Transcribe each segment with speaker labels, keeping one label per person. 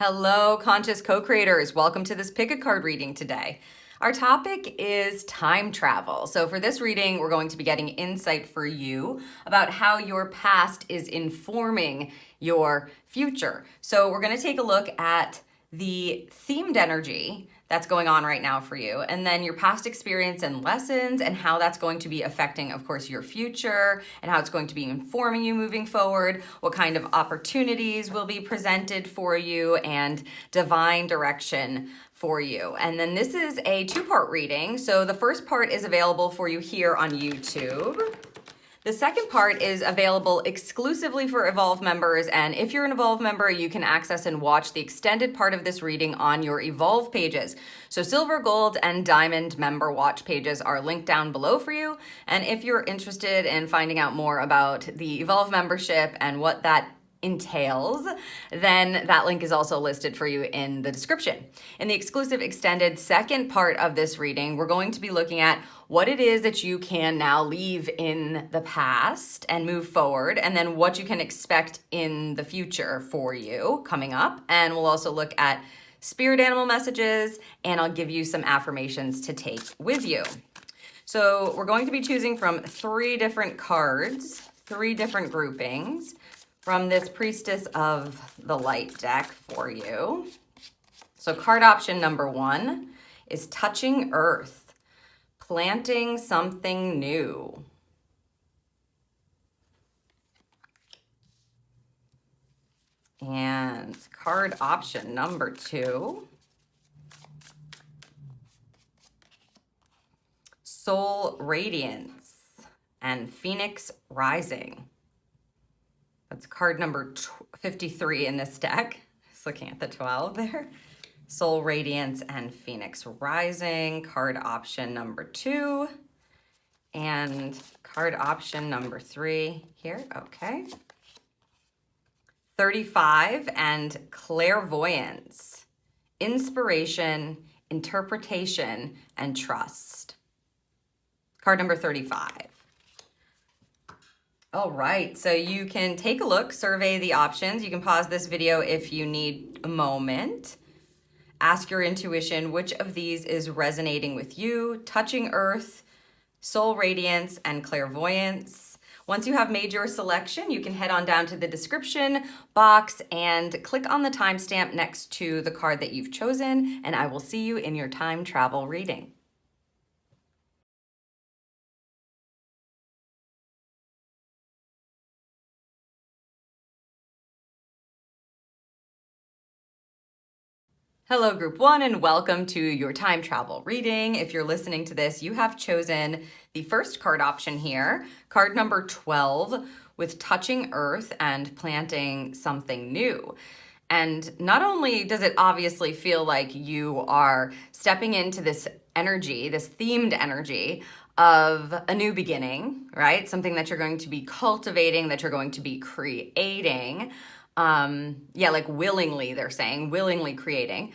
Speaker 1: Hello, conscious co-creators. Welcome to this pick a card reading today. Our topic is time travel. So for this reading, we're going to be getting insight for you about how your past is informing your future. So we're going to take a look at the themed energy that's going on right now for you, and then your past experience and lessons and how that's going to be affecting, of course, your future and how it's going to be informing you moving forward, what kind of opportunities will be presented for you, and divine direction for you. And then this is a two-part reading. So the first part is available for you here on YouTube. The second part is available exclusively for Evolve members, and if you're an Evolve member, you can access and watch the extended part of this reading on your Evolve pages. So Silver, Gold, and Diamond member watch pages are linked down below for you, and if you're interested in finding out more about the Evolve membership and what that entails, then that link is also listed for you in the description. In the exclusive extended second part of this reading, we're going to be looking at what it is that you can now leave in the past and move forward, and then what you can expect in the future for you coming up. And we'll also look at spirit animal messages, and I'll give you some affirmations to take with you. So we're going to be choosing from 3 different cards, 3 different groupings from this Priestess of the Light deck for you. So card option number 1 is Touching Earth, Planting Something New. And card option number 2, Soul Radiance and Phoenix Rising. That's card number 53 in this deck. Just looking at the 12 there. Soul Radiance and Phoenix Rising, card option number 2. And card option number 3 here, okay. 35 and Clairvoyance, Inspiration, Interpretation, and Trust. Card number 35. All right, so you can take a look, survey the options. You can pause this video if you need a moment. Ask your intuition, which of these is resonating with you? Touching Earth, Soul Radiance, and Clairvoyance. Once you have made your selection, you can head on down to the description box and click on the timestamp next to the card that you've chosen, and I will see you in your time travel reading. Hello, Group 1, and welcome to your time travel reading. If you're listening to this, you have chosen the first card option here, card number 12, with Touching Earth and Planting Something New. And not only does it obviously feel like you are stepping into this energy, this themed energy of a new beginning, right? Something that you're going to be cultivating, that you're going to be creating. Like willingly, they're saying, willingly creating.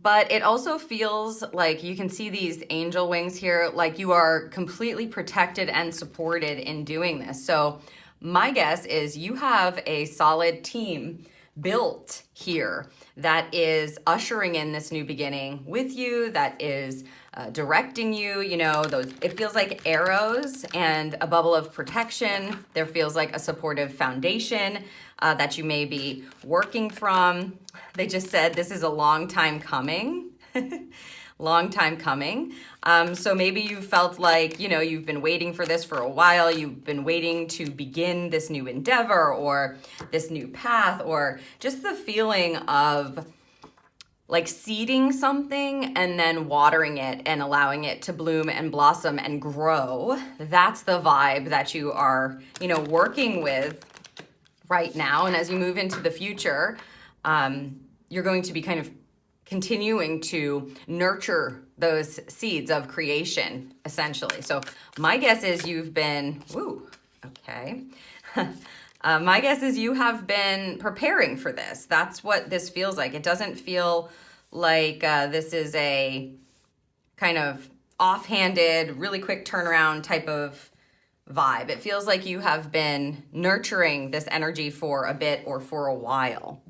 Speaker 1: But it also feels like you can see these angel wings here, like you are completely protected and supported in doing this. So my guess is you have a solid team built here that is ushering in this new beginning with you, that is directing you, it feels like arrows and a bubble of protection. There feels like a supportive foundation that you may be working from. They just said this is a long time coming. Long time coming. So maybe you felt like, you've been waiting for this for a while. You've been waiting to begin this new endeavor or this new path, or just the feeling of like seeding something and then watering it and allowing it to bloom and blossom and grow. That's the vibe that you are, working with right now. And as you move into the future, you're going to be kind of continuing to nurture those seeds of creation, essentially. So my guess is you've been, my guess is you have been preparing for this. That's what this feels like. It doesn't feel like this is a kind of offhanded, really quick turnaround type of vibe. It feels like you have been nurturing this energy for a bit or for a while.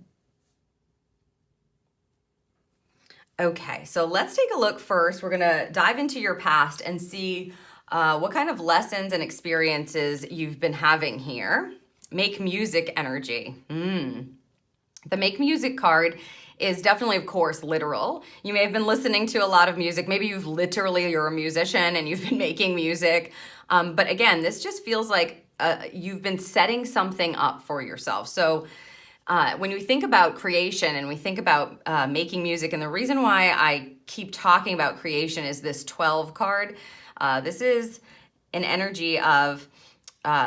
Speaker 1: Okay, so let's take a look first. We're gonna dive into your past and see what kind of lessons and experiences you've been having here. Make music energy. The make music card is definitely, of course, literal. You may have been listening to a lot of music. Maybe you're a musician and you've been making music. But again, this just feels like you've been setting something up for yourself. So when we think about creation and we think about making music, and the reason why I keep talking about creation is this 12 card. This is an energy of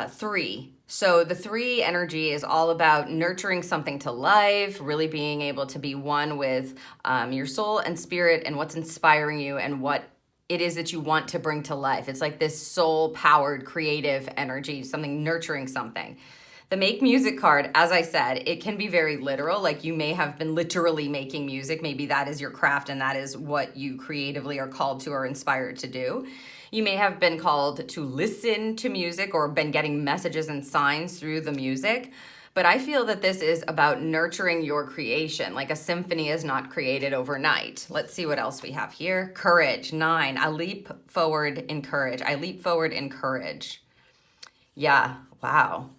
Speaker 1: 3. So the 3 energy is all about nurturing something to life, really being able to be one with your soul and spirit and what's inspiring you and what it is that you want to bring to life. It's like this soul-powered creative energy, something nurturing something. The make music card, as I said, it can be very literal. Like you may have been literally making music. Maybe that is your craft and that is what you creatively are called to or inspired to do. You may have been called to listen to music or been getting messages and signs through the music. But I feel that this is about nurturing your creation. Like a symphony is not created overnight. Let's see what else we have here. Courage, 9. I leap forward in courage. I leap forward in courage. Yeah, wow.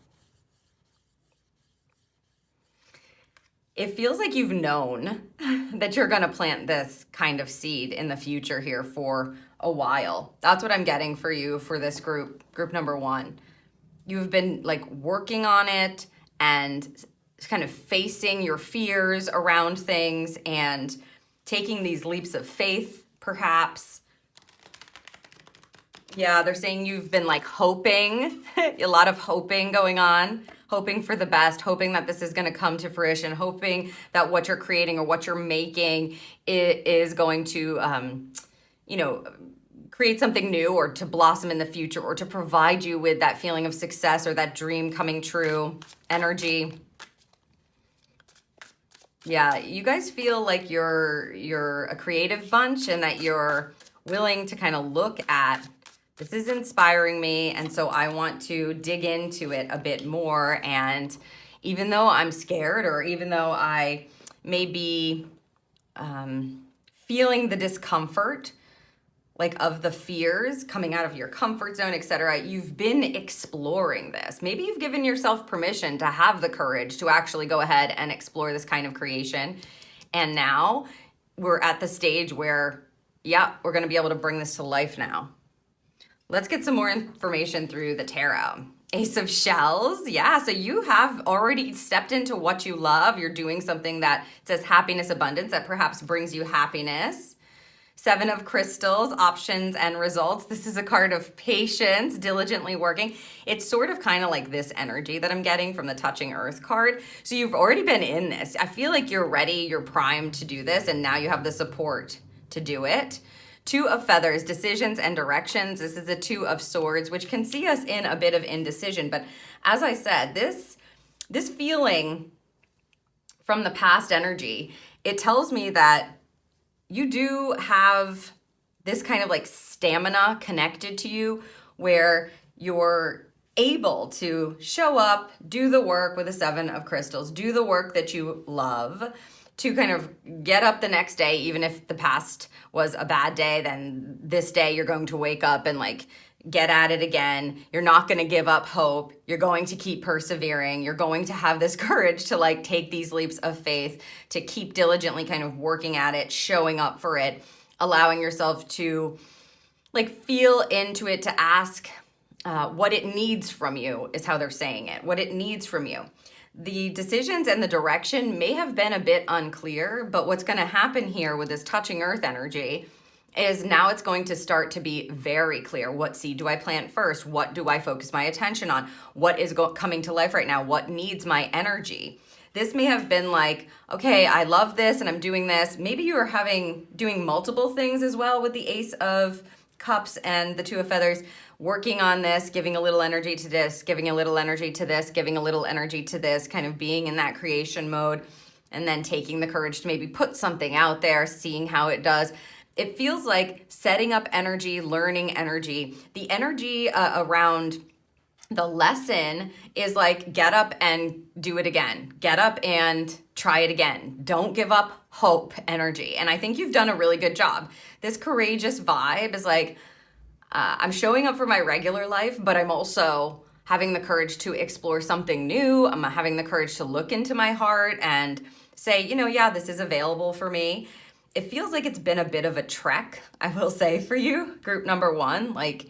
Speaker 1: It feels like you've known that you're going to plant this kind of seed in the future here for a while. That's what I'm getting for you for this group number 1. You've been like working on it and kind of facing your fears around things and taking these leaps of faith, perhaps. Yeah, they're saying you've been like hoping, a lot of hoping going on, hoping for the best, hoping that this is going to come to fruition, hoping that what you're creating or what you're making is going to, create something new or to blossom in the future or to provide you with that feeling of success or that dream coming true energy. Yeah, you guys feel like you're a creative bunch and that you're willing to kind of look at this is inspiring me, and so I want to dig into it a bit more. And even though I'm scared, or even though I may be feeling the discomfort, like of the fears coming out of your comfort zone, etc., you've been exploring this. Maybe you've given yourself permission to have the courage to actually go ahead and explore this kind of creation. And now we're at the stage where, yeah, we're going to be able to bring this to life now. Let's get some more information through the tarot. Ace of Shells. Yeah, so you have already stepped into what you love. You're doing something that says happiness, abundance, that perhaps brings you happiness. 7 of Crystals, options and results. This is a card of patience, diligently working. It's sort of kind of like this energy that I'm getting from the Touching Earth card. So you've already been in this. I feel like you're ready, you're primed to do this, and now you have the support to do it. 2 of Feathers, decisions and directions. This is a 2 of Swords, which can see us in a bit of indecision. But as I said, this feeling from the past energy, it tells me that you do have this kind of like stamina connected to you where you're able to show up, do the work with the 7 of Crystals, do the work that you love, to kind of get up the next day. Even if the past was a bad day, then this day you're going to wake up and like get at it again. You're not going to give up hope. You're going to keep persevering. You're going to have this courage to like take these leaps of faith, to keep diligently kind of working at it, showing up for it, allowing yourself to like feel into it, to ask what it needs from you is how they're saying it, what it needs from you. The decisions and the direction may have been a bit unclear, but what's going to happen here with this Touching Earth energy is now it's going to start to be very clear. What seed do I plant first? What do I focus my attention on? What is coming to life right now? What needs my energy? This may have been like, okay, I love this and I'm doing this. Maybe you are doing multiple things as well with the Ace of Cups and the 2 of Feathers, working on this, giving a little energy to this, giving a little energy to this, giving a little energy to this, kind of being in that creation mode, and then taking the courage to maybe put something out there, seeing how it does. It feels like setting up energy, learning energy, the energy around The lesson is like, get up and do it again. Get up and try it again. Don't give up hope energy. And I think you've done a really good job. This courageous vibe is like, I'm showing up for my regular life, but I'm also having the courage to explore something new. I'm having the courage to look into my heart and say, yeah, this is available for me. It feels like it's been a bit of a trek, I will say, for you, group number one. Like,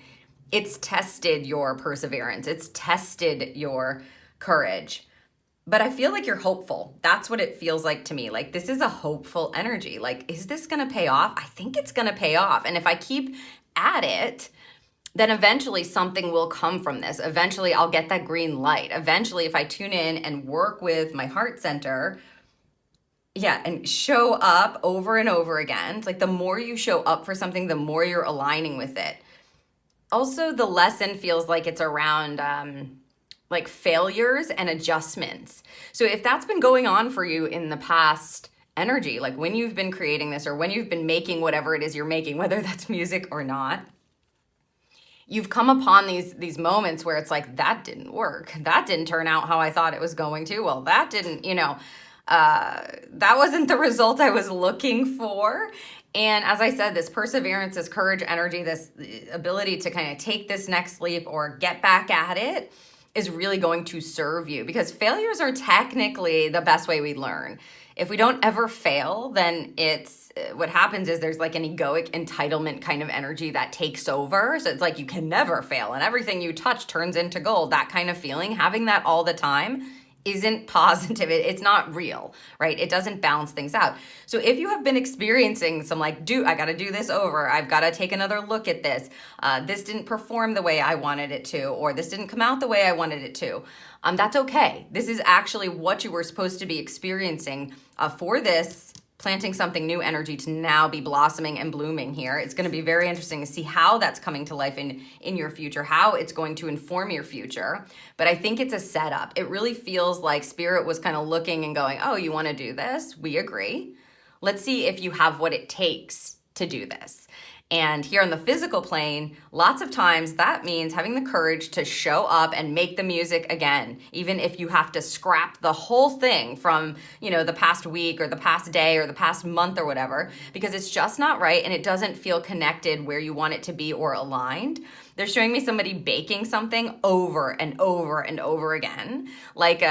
Speaker 1: it's tested your perseverance. It's tested your courage. But I feel like you're hopeful. That's what it feels like to me. Like, this is a hopeful energy. Like, is this going to pay off? I think it's going to pay off. And if I keep at it, then eventually something will come from this. Eventually I'll get that green light. Eventually, if I tune in and work with my heart center, and show up over and over again, it's like the more you show up for something, the more you're aligning with it. Also, the lesson feels like it's around like failures and adjustments. So if that's been going on for you in the past energy, like when you've been creating this or when you've been making whatever it is you're making, whether that's music or not, you've come upon these moments where it's like, that didn't work. That didn't turn out how I thought it was going to. Well, that didn't, that wasn't the result I was looking for. And as I said, this perseverance, this courage energy, this ability to kind of take this next leap or get back at it is really going to serve you, because failures are technically the best way we learn. If we don't ever fail, then what happens is there's like an egoic entitlement kind of energy that takes over. So it's like you can never fail and everything you touch turns into gold. That kind of feeling, having that all the time isn't positive. It's not real, right? It doesn't balance things out. So if you have been experiencing some like, I got to do this over. I've got to take another look at this. This didn't perform the way I wanted it to, or this didn't come out the way I wanted it to. That's okay. This is actually what you were supposed to be experiencing for this planting something new energy to now be blossoming and blooming here. It's going to be very interesting to see how that's coming to life in your future, how it's going to inform your future. But I think it's a setup. It really feels like Spirit was kind of looking and going, oh, you want to do this? We agree. Let's see if you have what it takes to do this. And here on the physical plane, lots of times that means having the courage to show up and make the music again, even if you have to scrap the whole thing from, the past week or the past day or the past month or whatever, because it's just not right and it doesn't feel connected where you want it to be or aligned. They're showing me somebody baking something over and over and over again. Like,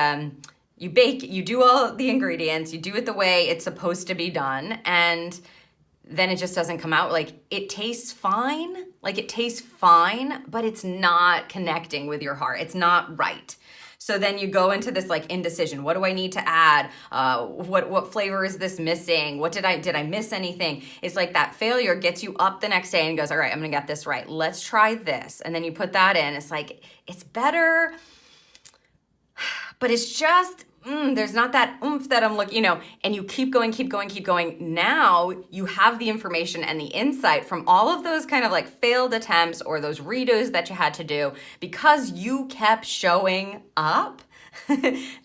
Speaker 1: you bake, you do all the ingredients, you do it the way it's supposed to be done, and then it just doesn't come out. Like, it tastes fine, but it's not connecting with your heart. It's not right. So then you go into this like indecision. What do I need to add? What flavor is this missing? Did I miss anything? It's like that failure gets you up the next day and goes, all right, I'm gonna get this right. Let's try this. And then you put that in. It's like, it's better, but it's just, there's not that oomph that I'm looking, and you keep going. Now you have the information and the insight from all of those kind of like failed attempts or those redos that you had to do because you kept showing up.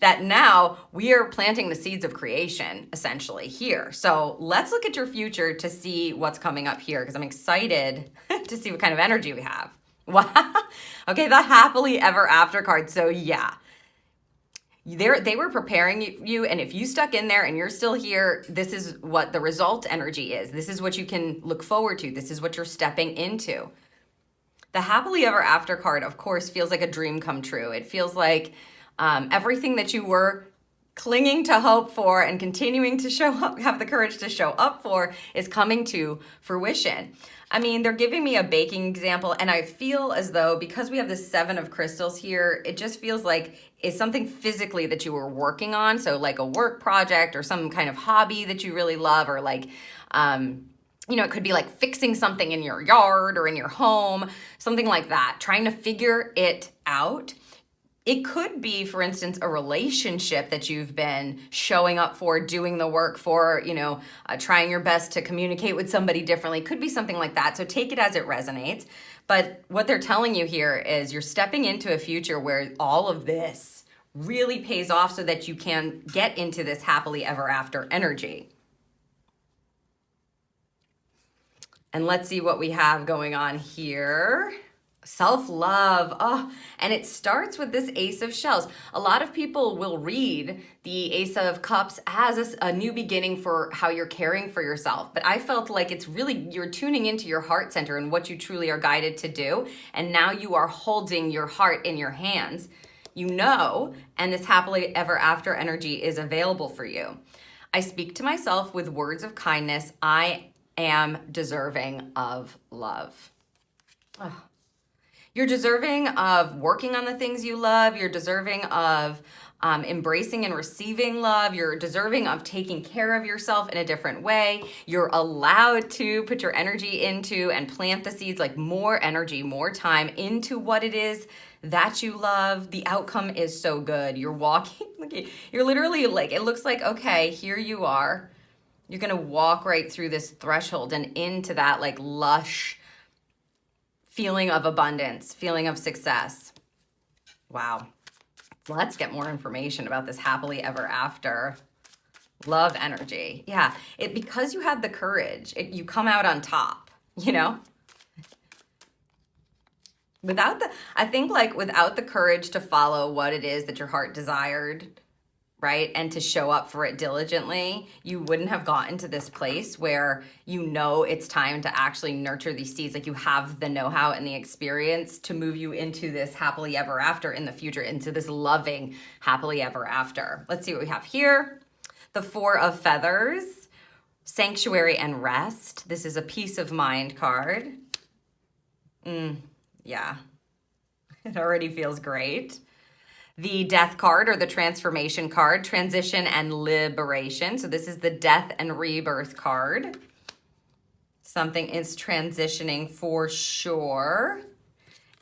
Speaker 1: That now we are planting the seeds of creation essentially here. So let's look at your future to see what's coming up here, because I'm excited to see what kind of energy we have. Wow. Okay, the happily ever after card. So yeah. They were preparing you, and if you stuck in there and you're still here, this is what the result energy is. This is what you can look forward to. This is what you're stepping into. The happily ever after card, of course, feels like a dream come true. It feels like everything that you were clinging to hope for and continuing to show up, have the courage to show up for, is coming to fruition. I mean, they're giving me a baking example, and I feel as though because we have the 7 of crystals here, it just feels like it's something physically that you were working on. So like a work project or some kind of hobby that you really love, or like, it could be like fixing something in your yard or in your home, something like that, trying to figure it out. It could be, for instance, a relationship that you've been showing up for, doing the work for, trying your best to communicate with somebody differently. Could be something like that. So take it as it resonates. But what they're telling you here is you're stepping into a future where all of this really pays off so that you can get into this happily ever after energy. And let's see what we have going on here. Self-love. Oh, and it starts with this Ace of Shells. A lot of people will read the Ace of Cups as a new beginning for how you're caring for yourself. But I felt like it's really, you're tuning into your heart center and what you truly are guided to do. And now you are holding your heart in your hands, you know, and this happily ever after energy is available for you. I speak to myself with words of kindness. I am deserving of love. Oh. You're deserving of working on the things you love. You're deserving of embracing and receiving love. You're deserving of taking care of yourself in a different way. You're allowed to put your energy into and plant the seeds, like more energy, more time into what it is that you love. The outcome is so good. You're walking, you're literally like, it looks like, okay, here you are. You're gonna walk right through this threshold and into that like lush feeling of abundance, feeling of success. Wow. Let's get more information about this happily ever after love energy. Yeah, because you had the courage, you come out on top, you know? I think like without the courage to follow what it is that your heart desired, right? And to show up for it diligently, you wouldn't have gotten to this place where you know it's time to actually nurture these seeds. Like you have the know-how and the experience to move you into this happily ever after in the future, into this loving happily ever after. Let's see what we have here. The Four of Feathers, Sanctuary and Rest. This is a peace of mind card. Yeah, it already feels great. The Death card or the Transformation card, Transition and Liberation. So this is the Death and Rebirth card. Something is transitioning for sure.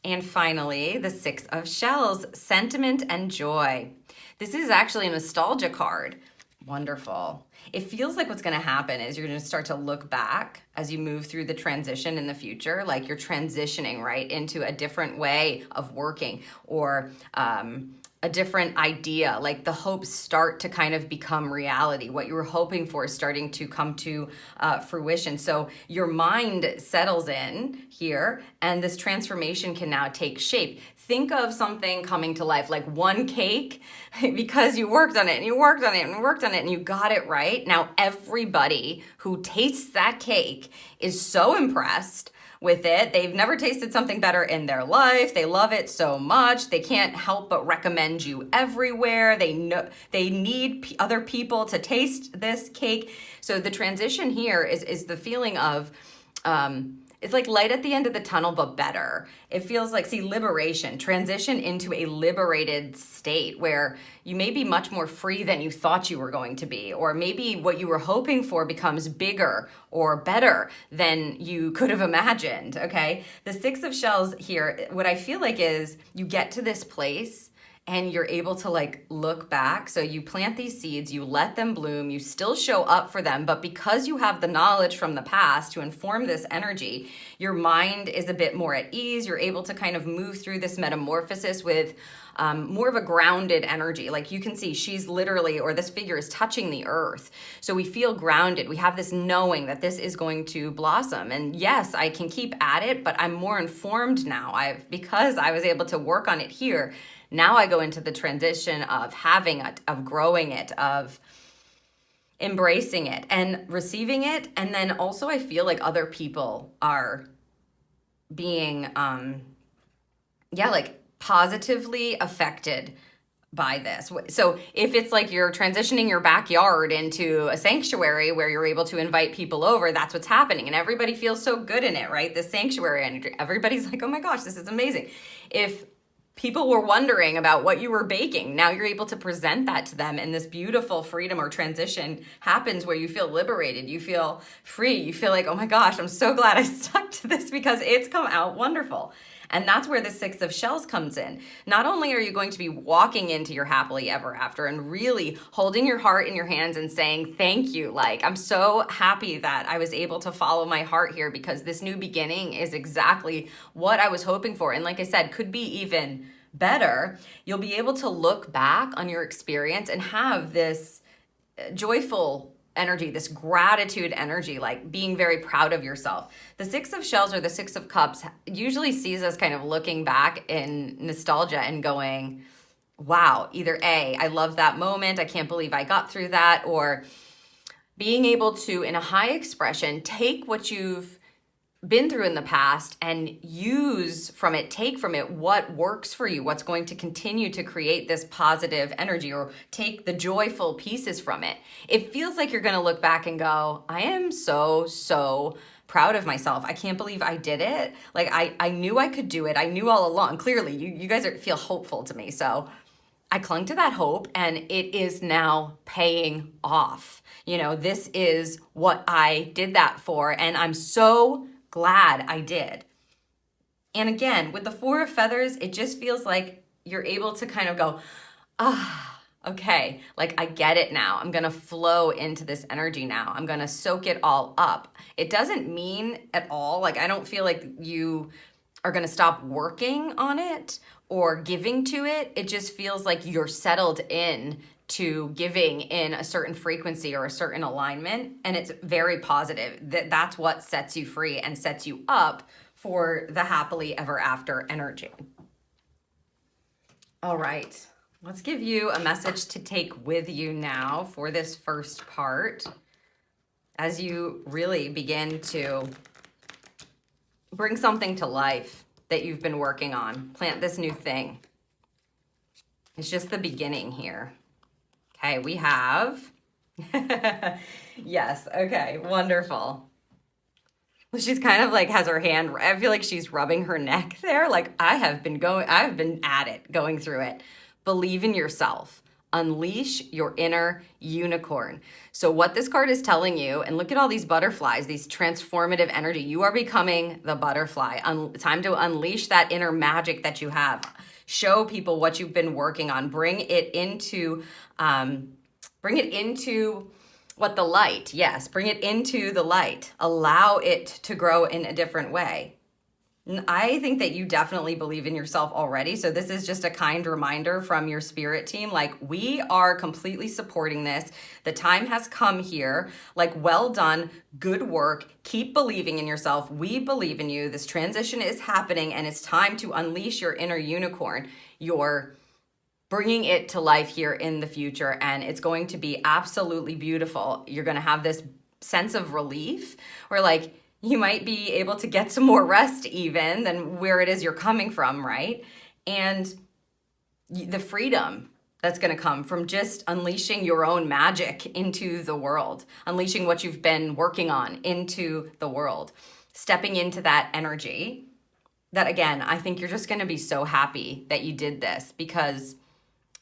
Speaker 1: And finally, the Six of Shells, Sentiment and Joy. This is actually a nostalgia card. Wonderful. It feels like what's going to happen is you're going to start to look back as you move through the transition in the future, like you're transitioning right into a different way of working or a different idea, like the hopes start to kind of become reality. What you were hoping for is starting to come to fruition. So your mind settles in here and this transformation can now take shape. Think of something coming to life, like one cake, because you worked on it and you worked on it and worked on it and you got it right. Now everybody who tastes that cake is so impressed with it. They've never tasted something better in their life. They love it so much. They can't help but recommend you everywhere. They know they need other people to taste this cake. So the transition here is the feeling of it's like light at the end of the tunnel, but better. It feels like, see, liberation, transition into a liberated state where you may be much more free than you thought you were going to be, or maybe what you were hoping for becomes bigger or better than you could have imagined, okay? The Six of Shells here, what I feel like is you get to this place and you're able to like look back. So you plant these seeds, you let them bloom, you still show up for them, but because you have the knowledge from the past to inform this energy, your mind is a bit more at ease. You're able to kind of move through this metamorphosis with more of a grounded energy. Like you can see she's literally, or this figure is touching the earth. So we feel grounded. We have this knowing that this is going to blossom. And yes, I can keep at it, but I'm more informed now. Because I was able to work on it here. Now I go into the transition of having it, of growing it, of embracing it and receiving it. And then also I feel like other people are being, like positively affected by this. So if it's like you're transitioning your backyard into a sanctuary where you're able to invite people over, that's what's happening. And everybody feels so good in it, right? The sanctuary energy. Everybody's like, oh my gosh, this is amazing. If people were wondering about what you were baking, now you're able to present that to them, and this beautiful freedom or transition happens where you feel liberated, you feel free, you feel like, oh my gosh, I'm so glad I stuck to this because it's come out wonderful. And that's where the Six of Shells comes in. Not only are you going to be walking into your happily ever after and really holding your heart in your hands and saying, thank you. Like, I'm so happy that I was able to follow my heart here because this new beginning is exactly what I was hoping for. And like I said, could be even better. You'll be able to look back on your experience and have this joyful energy, this gratitude energy, like being very proud of yourself. The Six of Shells or the Six of Cups usually sees us kind of looking back in nostalgia and going, wow, either A, I love that moment, I can't believe I got through that, or being able to, in a high expression, take what you've been through in the past and use from it, take from it what works for you, what's going to continue to create this positive energy, or take the joyful pieces from it. It feels like you're going to look back and go, I am so proud of myself. I can't believe I did it. Like I knew I could do it. I knew all along. Clearly, you guys feel hopeful to me. So I clung to that hope, and it is now paying off. You know, this is what I did that for, and I'm so glad I did. And again, with the Four of Feathers, it just feels like you're able to kind of go, okay, like I get it now. I'm going to flow into this energy now. I'm going to soak it all up. It doesn't mean at all, like I don't feel like you are going to stop working on it or giving to it. It just feels like you're settled in to giving in a certain frequency or a certain alignment, and it's very positive. That's what sets you free and sets you up for the happily ever after energy. All right, let's give you a message to take with you now for this first part as you really begin to bring something to life that you've been working on. Plant this new thing. It's just the beginning here. Okay, we have, yes, okay, wonderful. She's kind of like has her hand, I feel like she's rubbing her neck there. Like I've been at it, going through it. Believe in yourself. Unleash your inner unicorn. So what this card is telling you, and look at all these butterflies, these transformative energy. You are becoming the butterfly. Time to unleash that inner magic that you have. Show people what you've been working on. Bring it into what the light. Yes, bring it into the light. Allow it to grow in a different way. I think that you definitely believe in yourself already. So this is just a kind reminder from your spirit team. Like, we are completely supporting this. The time has come here. Like, well done. Good work. Keep believing in yourself. We believe in you. This transition is happening, and it's time to unleash your inner unicorn. You're bringing it to life here in the future, and it's going to be absolutely beautiful. You're going to have this sense of relief where, like, you might be able to get some more rest even than where it is you're coming from, right? And the freedom that's going to come from just unleashing your own magic into the world, unleashing what you've been working on into the world, stepping into that energy that, again, I think you're just going to be so happy that you did this, because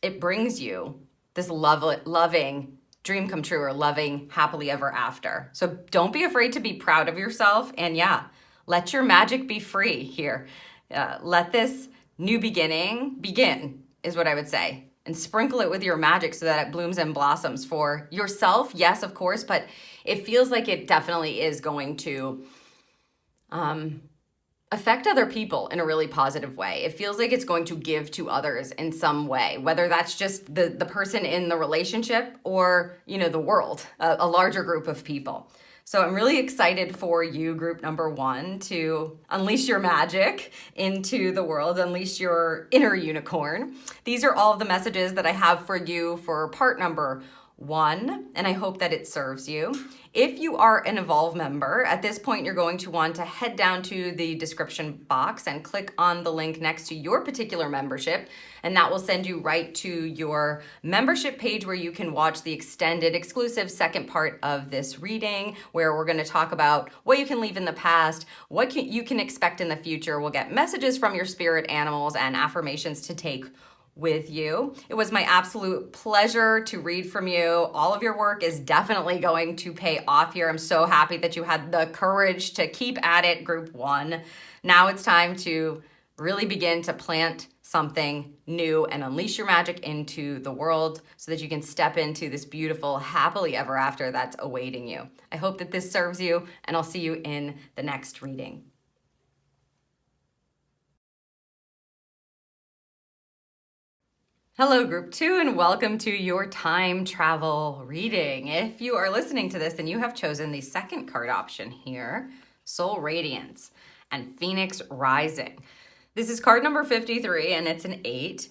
Speaker 1: it brings you this loving dream come true, or loving happily ever after. So don't be afraid to be proud of yourself. And yeah, let your magic be free here. Let this new beginning begin, is what I would say. And sprinkle it with your magic so that it blooms and blossoms for yourself. Yes, of course, but it feels like it definitely is going to affect other people in a really positive way. It feels like it's going to give to others in some way, whether that's just the person in the relationship or, you know, the world, a larger group of people. So I'm really excited for you, group number 1, to unleash your magic into the world, unleash your inner unicorn. These are all of the messages that I have for you for part number 1, and I hope that it serves you. If you are an Evolve member, at this point you're going to want to head down to the description box and click on the link next to your particular membership, and that will send you right to your membership page where you can watch the extended, exclusive second part of this reading, where we're going to talk about what you can leave in the past, what you can expect in the future. We'll get messages from your spirit animals and affirmations to take with you. It was my absolute pleasure to read from you. All of your work is definitely going to pay off here. I'm so happy that you had the courage to keep at it, group 1. Now it's time to really begin to plant something new and unleash your magic into the world so that you can step into this beautiful happily ever after that's awaiting you. I hope that this serves you, and I'll see you in the next reading. Hello, group 2, and welcome to your time travel reading. If you are listening to this, then you have chosen the second card option here, Soul Radiance and Phoenix Rising. This is card number 53, and it's an 8.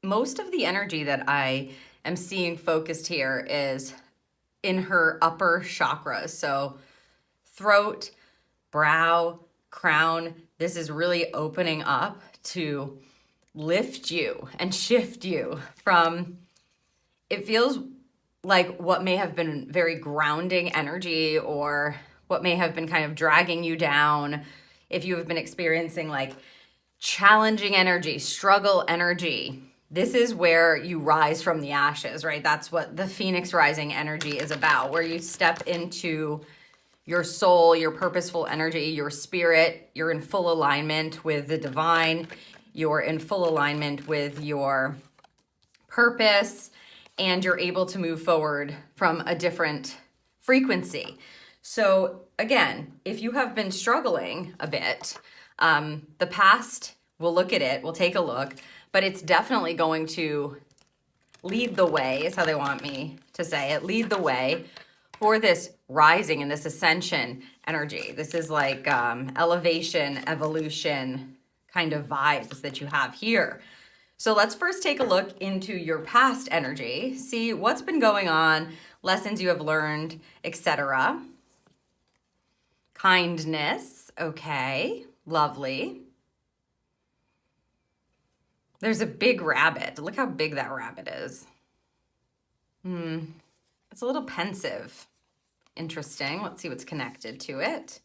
Speaker 1: Most of the energy that I am seeing focused here is in her upper chakras. So throat, brow, crown. This is really opening up to lift you and shift you from, it feels like what may have been very grounding energy or what may have been kind of dragging you down. If you have been experiencing like challenging energy, struggle energy, this is where you rise from the ashes, right? That's what the Phoenix Rising energy is about, where you step into your soul, your purposeful energy, your spirit. You're in full alignment with the divine. You're in full alignment with your purpose, and you're able to move forward from a different frequency. So again, if you have been struggling a bit, the past, we'll look at it, we'll take a look, but it's definitely going to lead the way, is how they want me to say it, lead the way for this rising and this ascension energy. This is like elevation, evolution kind of vibes that you have here. So let's first take a look into your past energy, see what's been going on, lessons you have learned, etc. Kindness, okay, lovely. There's a big rabbit. Look how big that rabbit is. It's a little pensive. Interesting. Let's see what's connected to it.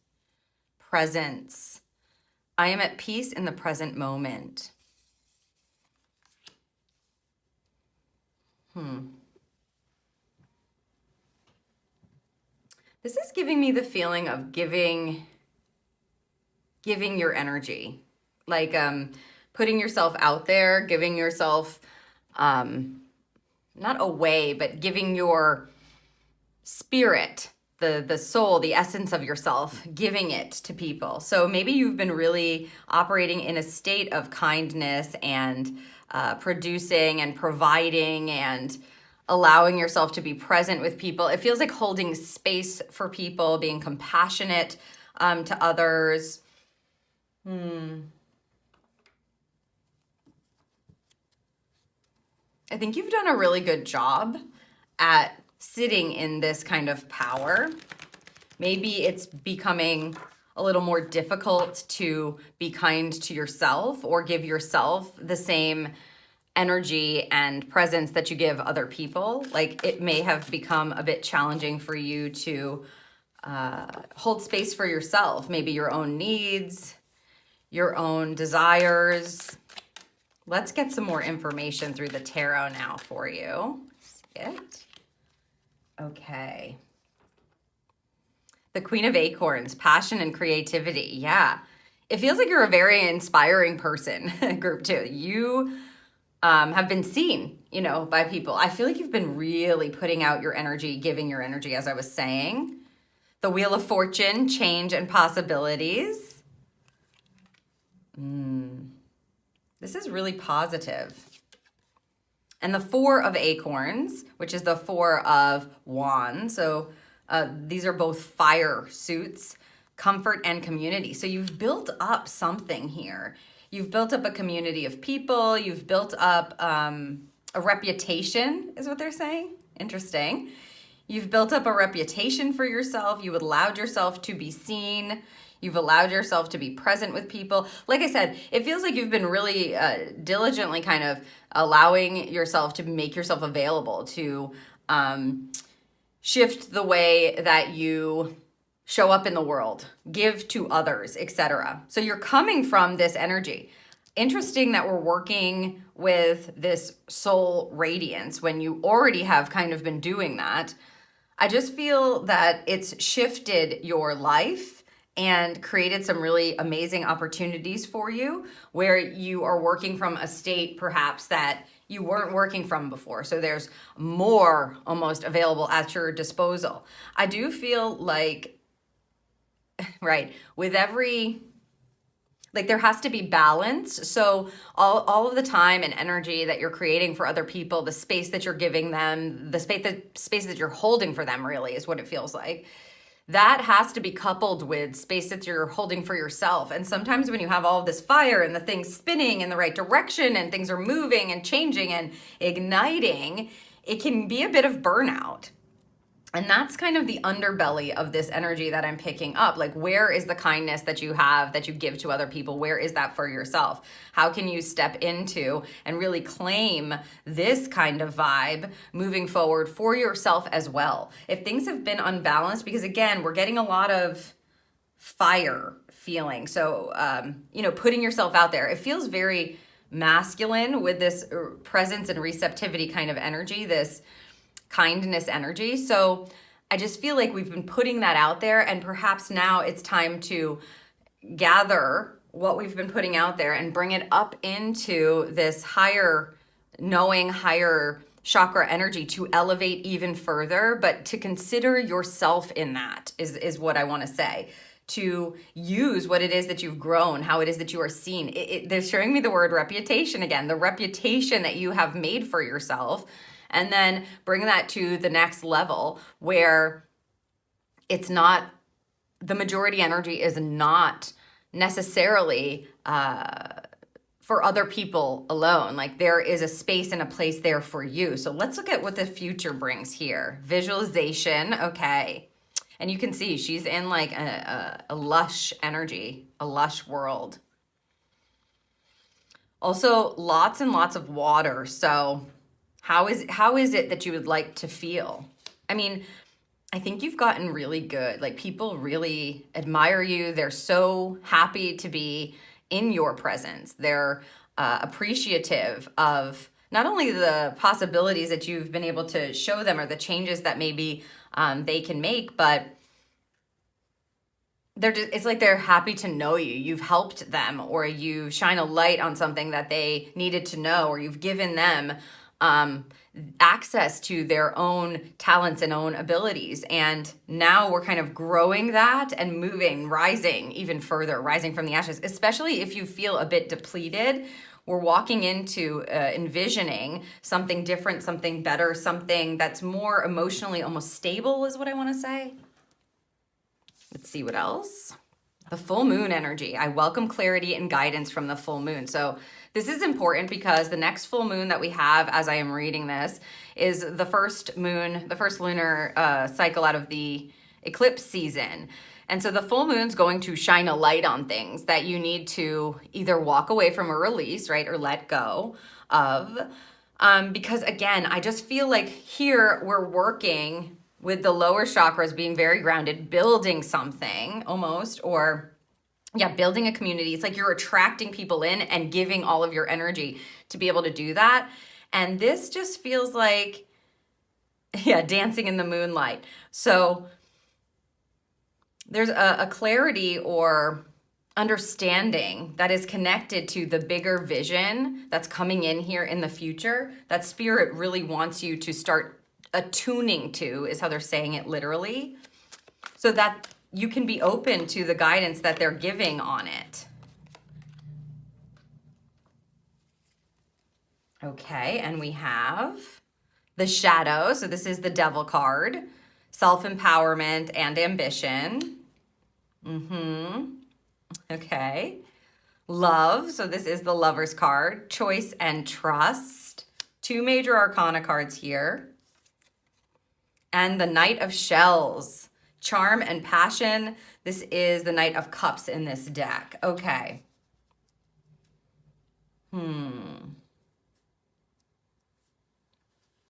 Speaker 1: Presence. I am at peace in the present moment. This is giving me the feeling of giving your energy, like putting yourself out there, giving yourself, not away, but giving your spirit, the soul, the essence of yourself, giving it to people. So maybe you've been really operating in a state of kindness and producing and providing and allowing yourself to be present with people. It feels like holding space for people, being compassionate to others. I think you've done a really good job at sitting in this kind of power. Maybe it's becoming a little more difficult to be kind to yourself or give yourself the same energy and presence that you give other people. Like it may have become a bit challenging for you to hold space for yourself, maybe your own needs, your own desires. Let's get some more information through the tarot now for you. See it? Okay. The Queen of Acorns, passion and creativity. Yeah. It feels like you're a very inspiring person, group 2. You have been seen, by people. I feel like you've been really putting out your energy, giving your energy, as I was saying. The Wheel of Fortune, change and possibilities. This is really positive. And the 4 of Acorns, which is the 4 of Wands. So these are both fire suits, comfort and community. So you've built up something here. You've built up a community of people. You've built up a reputation, is what they're saying. Interesting. You've built up a reputation for yourself. You allowed yourself to be seen. You've allowed yourself to be present with people. Like I said, it feels like you've been really diligently kind of allowing yourself to make yourself available to shift the way that you show up in the world, give to others, etc. So you're coming from this energy. Interesting that we're working with this soul radiance when you already have kind of been doing that. I just feel that it's shifted your life and created some really amazing opportunities for you where you are working from a state perhaps that you weren't working from before. So there's more almost available at your disposal. I do feel like, right, with every like there has to be balance. So all of the time and energy that you're creating for other people, the space that you're giving them, the space that you're holding for them really is what it feels like. That has to be coupled with space that you're holding for yourself. And sometimes when you have all of this fire and the things spinning in the right direction and things are moving and changing and igniting, it can be a bit of burnout. And that's kind of the underbelly of this energy that I'm picking up. Like, where is the kindness that you have, that you give to other people? Where is that for yourself? How can you step into and really claim this kind of vibe moving forward for yourself as well? If things have been unbalanced, because again, we're getting a lot of fire feeling. So, putting yourself out there, it feels very masculine with this presence and receptivity kind of energy, this kindness energy. So I just feel like we've been putting that out there, and perhaps now it's time to gather what we've been putting out there and bring it up into this higher knowing, higher chakra energy to elevate even further, but to consider yourself in that is what I want to say. To use what it is that you've grown, how it is that you are seen. They're showing me the word reputation again, the reputation that you have made for yourself. And then bring that to the next level where it's not, the majority energy is not necessarily for other people alone. Like there is a space and a place there for you. So let's look at what the future brings here. Visualization, okay. And you can see she's in like a lush energy, a lush world. Also lots and lots of water. So how is it that you would like to feel? I mean, I think you've gotten really good. Like people really admire you. They're so happy to be in your presence. They're appreciative of not only the possibilities that you've been able to show them or the changes that maybe they can make, but it's like they're happy to know you. You've helped them, or you shine a light on something that they needed to know, or you've given them access to their own talents and own abilities. And now we're kind of growing that and moving, rising even further, rising from the ashes, especially if you feel a bit depleted. We're walking into envisioning something different, something better, something that's more emotionally almost stable is what I want to say. Let's see what else. The full moon energy. I welcome clarity and guidance from the full moon. So this is important because the next full moon that we have, as I am reading this, is the first moon, the first lunar cycle out of the eclipse season. And so the full moon's going to shine a light on things that you need to either walk away from or release, right? Or let go of. Because again, I just feel like here we're working with the lower chakras being very grounded, building something almost, or building a community. It's like you're attracting people in and giving all of your energy to be able to do that. And this just feels like, dancing in the moonlight. So there's a clarity or understanding that is connected to the bigger vision that's coming in here in the future that spirit really wants you to start attuning to, is how they're saying it literally, so that you can be open to the guidance that they're giving on it. Okay, and we have the shadow. So this is the devil card, self-empowerment and ambition. Okay. Love. So this is the lover's card, choice and trust. Two major arcana cards here. And the Knight of Shells, charm and passion. This is the Knight of Cups in this deck. Okay.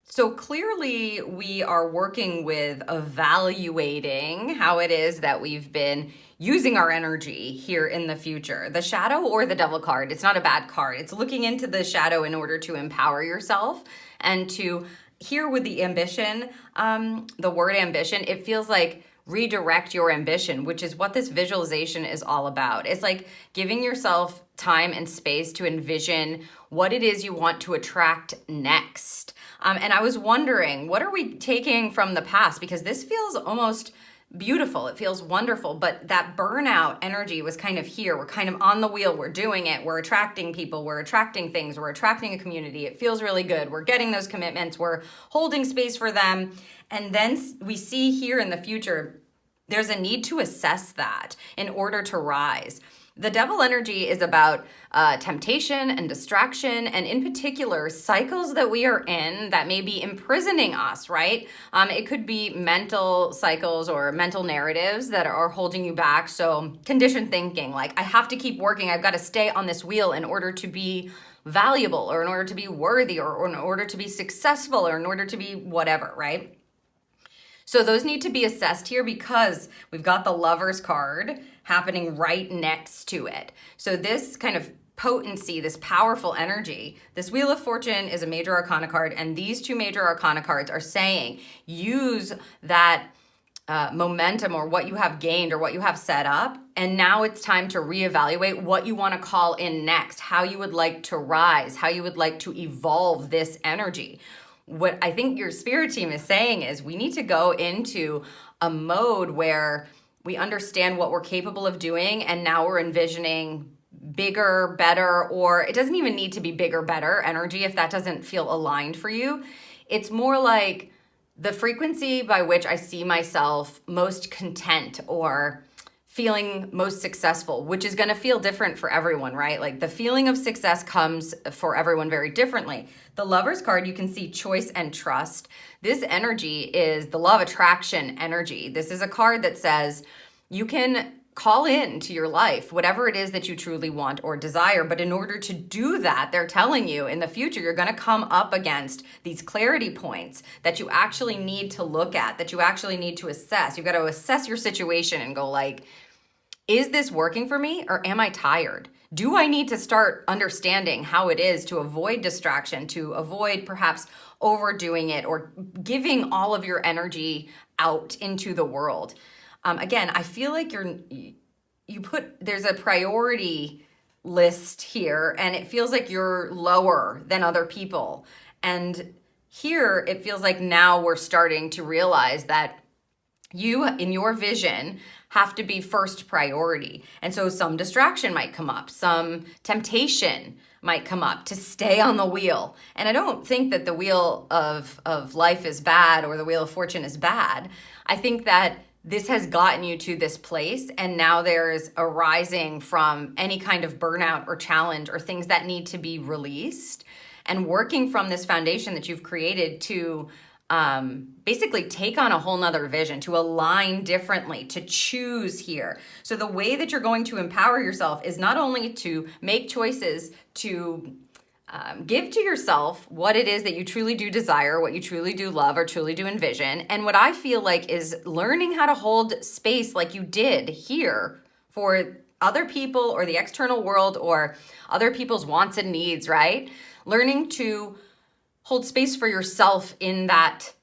Speaker 1: So clearly we are working with evaluating how it is that we've been using our energy here in the future. The shadow or the devil card, it's not a bad card. It's looking into the shadow in order to empower yourself and to, here with the ambition, the word ambition, it feels like redirect your ambition, which is what this visualization is all about. It's like giving yourself time and space to envision what it is you want to attract next. And I was wondering, what are we taking from the past? Because this feels almost beautiful. It feels wonderful. But that burnout energy was kind of here. We're kind of on the wheel. We're doing it. We're attracting people. We're attracting things. We're attracting a community. It feels really good. We're getting those commitments. We're holding space for them. And then we see here in the future, there's a need to assess that in order to rise. The devil energy is about temptation and distraction, and in particular, cycles that we are in that may be imprisoning us, right? It could be mental cycles or mental narratives that are holding you back. So conditioned thinking, like, I have to keep working. I've got to stay on this wheel in order to be valuable, or in order to be worthy, or in order to be successful, or in order to be whatever, right? So those need to be assessed here because we've got the Lover's card happening right next to it. So this kind of potency, this powerful energy, this Wheel of Fortune is a major arcana card, and these two major arcana cards are saying use that momentum or what you have gained or what you have set up, and now it's time to reevaluate what you want to call in next, how you would like to rise, how you would like to evolve this energy. What I think your spirit team is saying is we need to go into a mode where we understand what we're capable of doing, and now we're envisioning bigger, better, or it doesn't even need to be bigger, better energy if that doesn't feel aligned for you. It's more like the frequency by which I see myself most content or feeling most successful, which is going to feel different for everyone, right? Like the feeling of success comes for everyone very differently. The Lover's card, you can see choice and trust. This energy is the law of attraction energy. This is a card that says you can call in to your life whatever it is that you truly want or desire. But in order to do that, they're telling you in the future, you're going to come up against these clarity points that you actually need to look at, that you actually need to assess. You've got to assess your situation and go like, is this working for me, or am I tired? Do I need to start understanding how it is to avoid distraction, to avoid perhaps overdoing it or giving all of your energy out into the world? Again, I feel like there's a priority list here, and it feels like you're lower than other people. And here it feels like now we're starting to realize that you, in your vision, have to be first priority. And so some distraction might come up, some temptation might come up to stay on the wheel. And I don't think that the wheel of life is bad or the Wheel of Fortune is bad. I think that this has gotten you to this place, and now there's a rising from any kind of burnout or challenge or things that need to be released, and working from this foundation that you've created to basically take on a whole nother vision, to align differently, to choose here. So the way that you're going to empower yourself is not only to make choices to give to yourself what it is that you truly do desire, what you truly do love or truly do envision. And what I feel like is learning how to hold space like you did here for other people or the external world or other people's wants and needs, right? Learning to hold space for yourself in that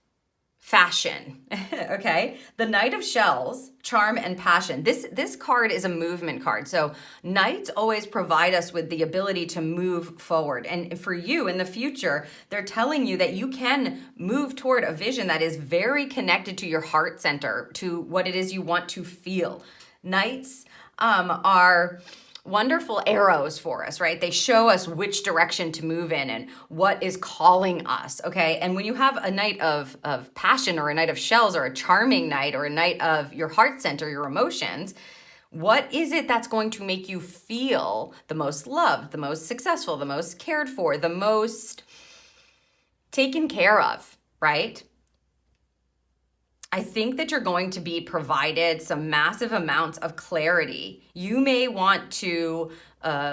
Speaker 1: fashion, okay? The Knight of Shells, charm and passion. This card is a movement card. So knights always provide us with the ability to move forward. And for you in the future, they're telling you that you can move toward a vision that is very connected to your heart center, to what it is you want to feel. Knights are wonderful arrows for us, right? They show us which direction to move in and what is calling us, okay? And when you have a knight of passion or a knight of shells or a charming knight or a knight of your heart center, your emotions, what is it that's going to make you feel the most loved, the most successful, the most cared for, the most taken care of, right? I think that you're going to be provided some massive amounts of clarity. You may want to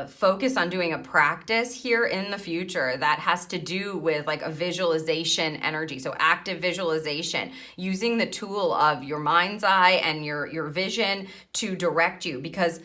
Speaker 1: focus on doing a practice here in the future that has to do with like a visualization energy. So active visualization, using the tool of your mind's eye and your vision to direct you, because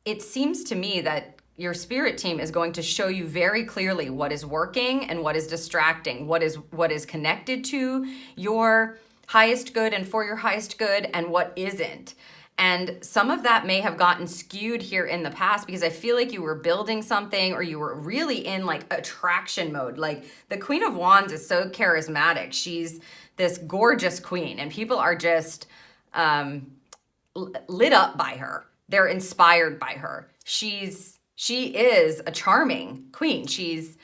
Speaker 1: it seems to me that your spirit team is going to show you very clearly what is working and what is distracting, what is connected to your highest good and for your highest good, and what isn't. And some of that may have gotten skewed here in the past because I feel like you were building something or you were really in like attraction mode. Like the Queen of Wands is so charismatic. She's this gorgeous queen and people are just lit up by her. They're inspired by her. She is a charming queen. She's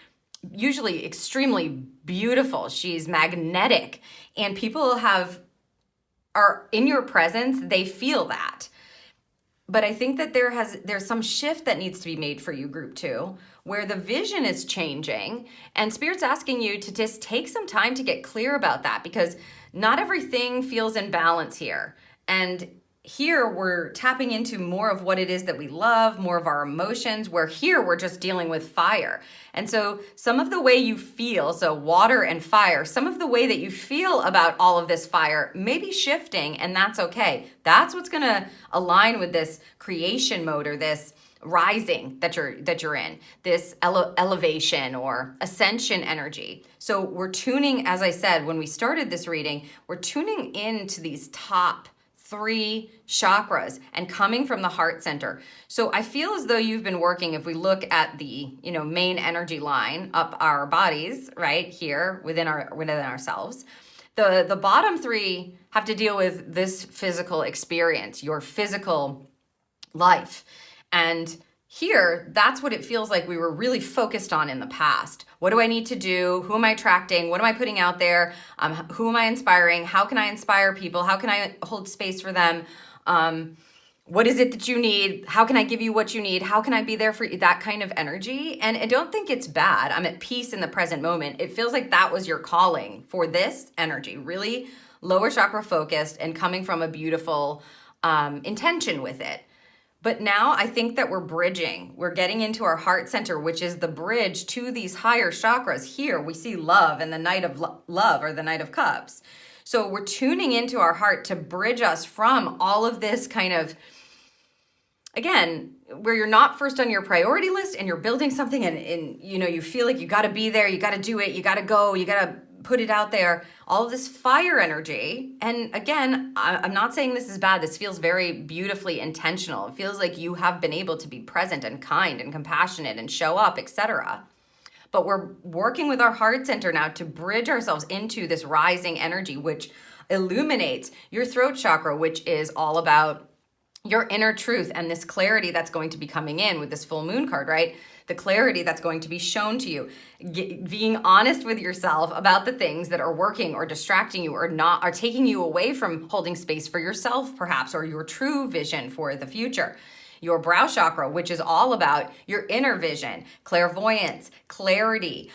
Speaker 1: usually extremely beautiful. She's magnetic, and people are in your presence. They feel that. But I think that there's some shift that needs to be made for you, group 2, where the vision is changing, and Spirit's asking you to just take some time to get clear about that, because not everything feels in balance here. And here we're tapping into more of what it is that we love, more of our emotions, where here we're just dealing with fire. And so some of the way you feel, so water and fire, some of the way that you feel about all of this fire may be shifting, and that's okay. That's what's going to align with this creation mode, or this rising that you're in, this elevation or ascension energy. So we're tuning, as I said when we started this reading, we're tuning into these top 3 chakras and coming from the heart center. So I feel as though you've been working, if we look at the, main energy line up our bodies right here within ourselves, the bottom 3 have to deal with this physical experience, your physical life. And here, that's what it feels like we were really focused on in the past. What do I need to do? Who am I attracting? What am I putting out there? Who am I inspiring? How can I inspire people? How can I hold space for them? What is it that you need? How can I give you what you need? How can I be there for you? That kind of energy. And I don't think it's bad. I'm at peace in the present moment. It feels like that was your calling for this energy, really lower chakra focused and coming from a beautiful intention with it. But now I think that we're bridging. We're getting into our heart center, which is the bridge to these higher chakras. Here we see love and the Knight of Love, or the Knight of Cups. So we're tuning into our heart to bridge us from all of this kind of, again, where you're not first on your priority list and you're building something and you feel like you got to be there, you got to do it, you got to go, you got to put it out there, all of this fire energy. And again, I'm not saying this is bad. This feels very beautifully intentional. It feels like you have been able to be present and kind and compassionate and show up, etc. But we're working with our heart center now to bridge ourselves into this rising energy, which illuminates your throat chakra, which is all about your inner truth and this clarity that's going to be coming in with this full moon card, right? The clarity that's going to be shown to you, being honest with yourself about the things that are working or distracting you or not, are taking you away from holding space for yourself, perhaps, or your true vision for the future. Your brow chakra, which is all about your inner vision, clairvoyance, clarity,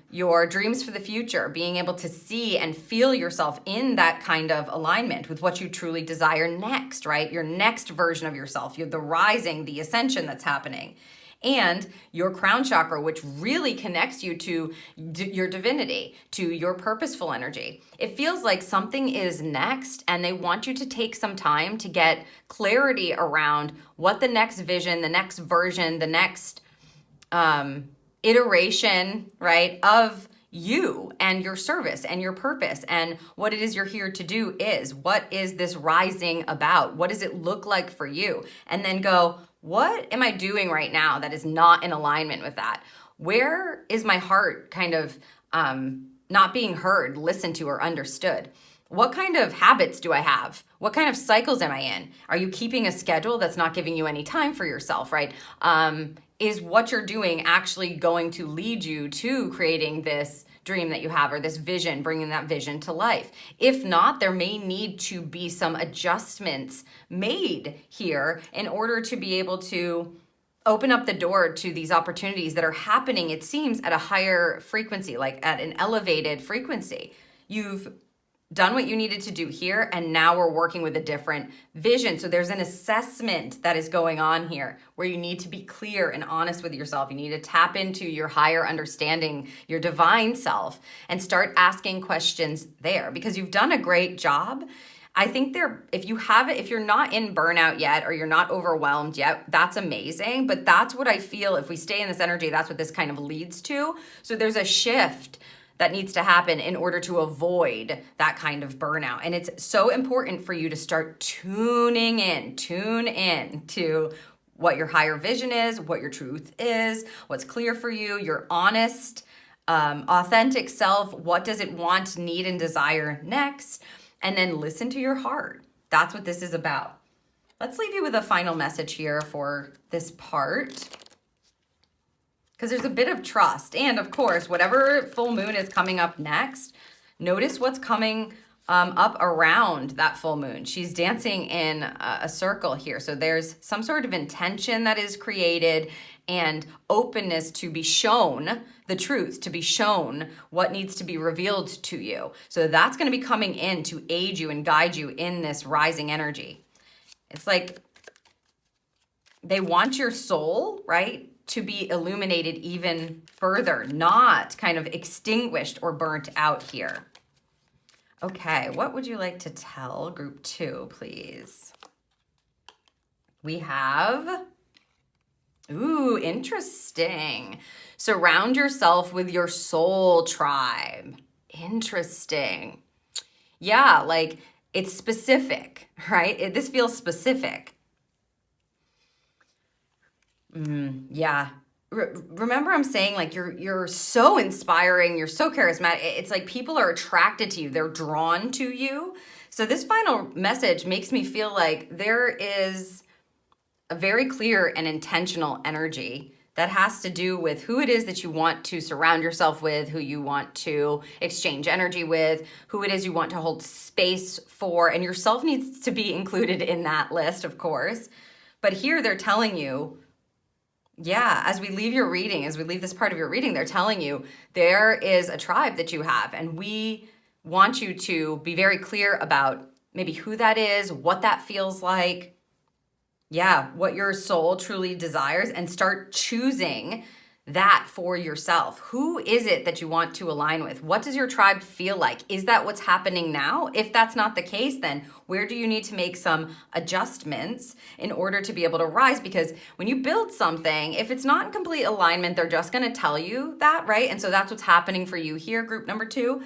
Speaker 1: your dreams for the future, being able to see and feel yourself in that kind of alignment with what you truly desire next, right? Your next version of yourself, the rising, the ascension that's happening. And your crown chakra, which really connects you to your divinity, to your purposeful energy. It feels like something is next, and they want you to take some time to get clarity around what the next vision, the next version, the next iteration, right, of you and your service and your purpose and what it is you're here to do is. What is this rising about? What does it look like for you? And then go, what am I doing right now that is not in alignment with that? Where is my heart kind of not being heard, listened to, or understood? What kind of habits do I have? What kind of cycles am I in? Are you keeping a schedule that's not giving you any time for yourself, right? Is what you're doing actually going to lead you to creating this dream that you have, or this vision, bringing that vision to life? If not, there may need to be some adjustments made here in order to be able to open up the door to these opportunities that are happening, it seems, at a higher frequency, like at an elevated frequency. You've done what you needed to do here, and now we're working with a different vision. So there's an assessment that is going on here where you need to be clear and honest with yourself. You need to tap into your higher understanding, your divine self, and start asking questions there, because you've done a great job. I think if you're not in burnout yet, or you're not overwhelmed yet, that's amazing. But that's what I feel, if we stay in this energy, that's what this kind of leads to. So there's a shift that needs to happen in order to avoid that kind of burnout. And it's so important for you to start tune in to what your higher vision is, what your truth is, what's clear for you, your honest, authentic self. What does it want, need, and desire next? And then listen to your heart. That's what this is about. Let's leave you with a final message here for this part, because there's a bit of trust. And of course, whatever full moon is coming up next, notice what's coming up around that full moon. She's dancing in a circle here. So there's some sort of intention that is created and openness to be shown the truth, to be shown what needs to be revealed to you. So that's going to be coming in to aid you and guide you in this rising energy. It's like they want your soul, right, to be illuminated even further, not kind of extinguished or burnt out here. Okay, what would you like to tell group 2, please? We have, ooh, interesting. Surround yourself with your soul tribe. Interesting. Yeah, like it's specific, right? This feels specific. Yeah. Remember I'm saying like you're so inspiring, you're so charismatic. It's like people are attracted to you, they're drawn to you. So this final message makes me feel like there is a very clear and intentional energy that has to do with who it is that you want to surround yourself with, who you want to exchange energy with, who it is you want to hold space for, and yourself needs to be included in that list, of course. But here they're telling you, yeah, as we leave your reading, as we leave this part of your reading, they're telling you there is a tribe that you have, and we want you to be very clear about maybe who that is, what that feels like, yeah, what your soul truly desires, and start choosing that for yourself. Who is it that you want to align with? What does your tribe feel like? Is that what's happening now? If that's not the case, then where do you need to make some adjustments in order to be able to rise? Because when you build something, if it's not in complete alignment, they're just going to tell you that, right? And so that's what's happening for you here, group number 2.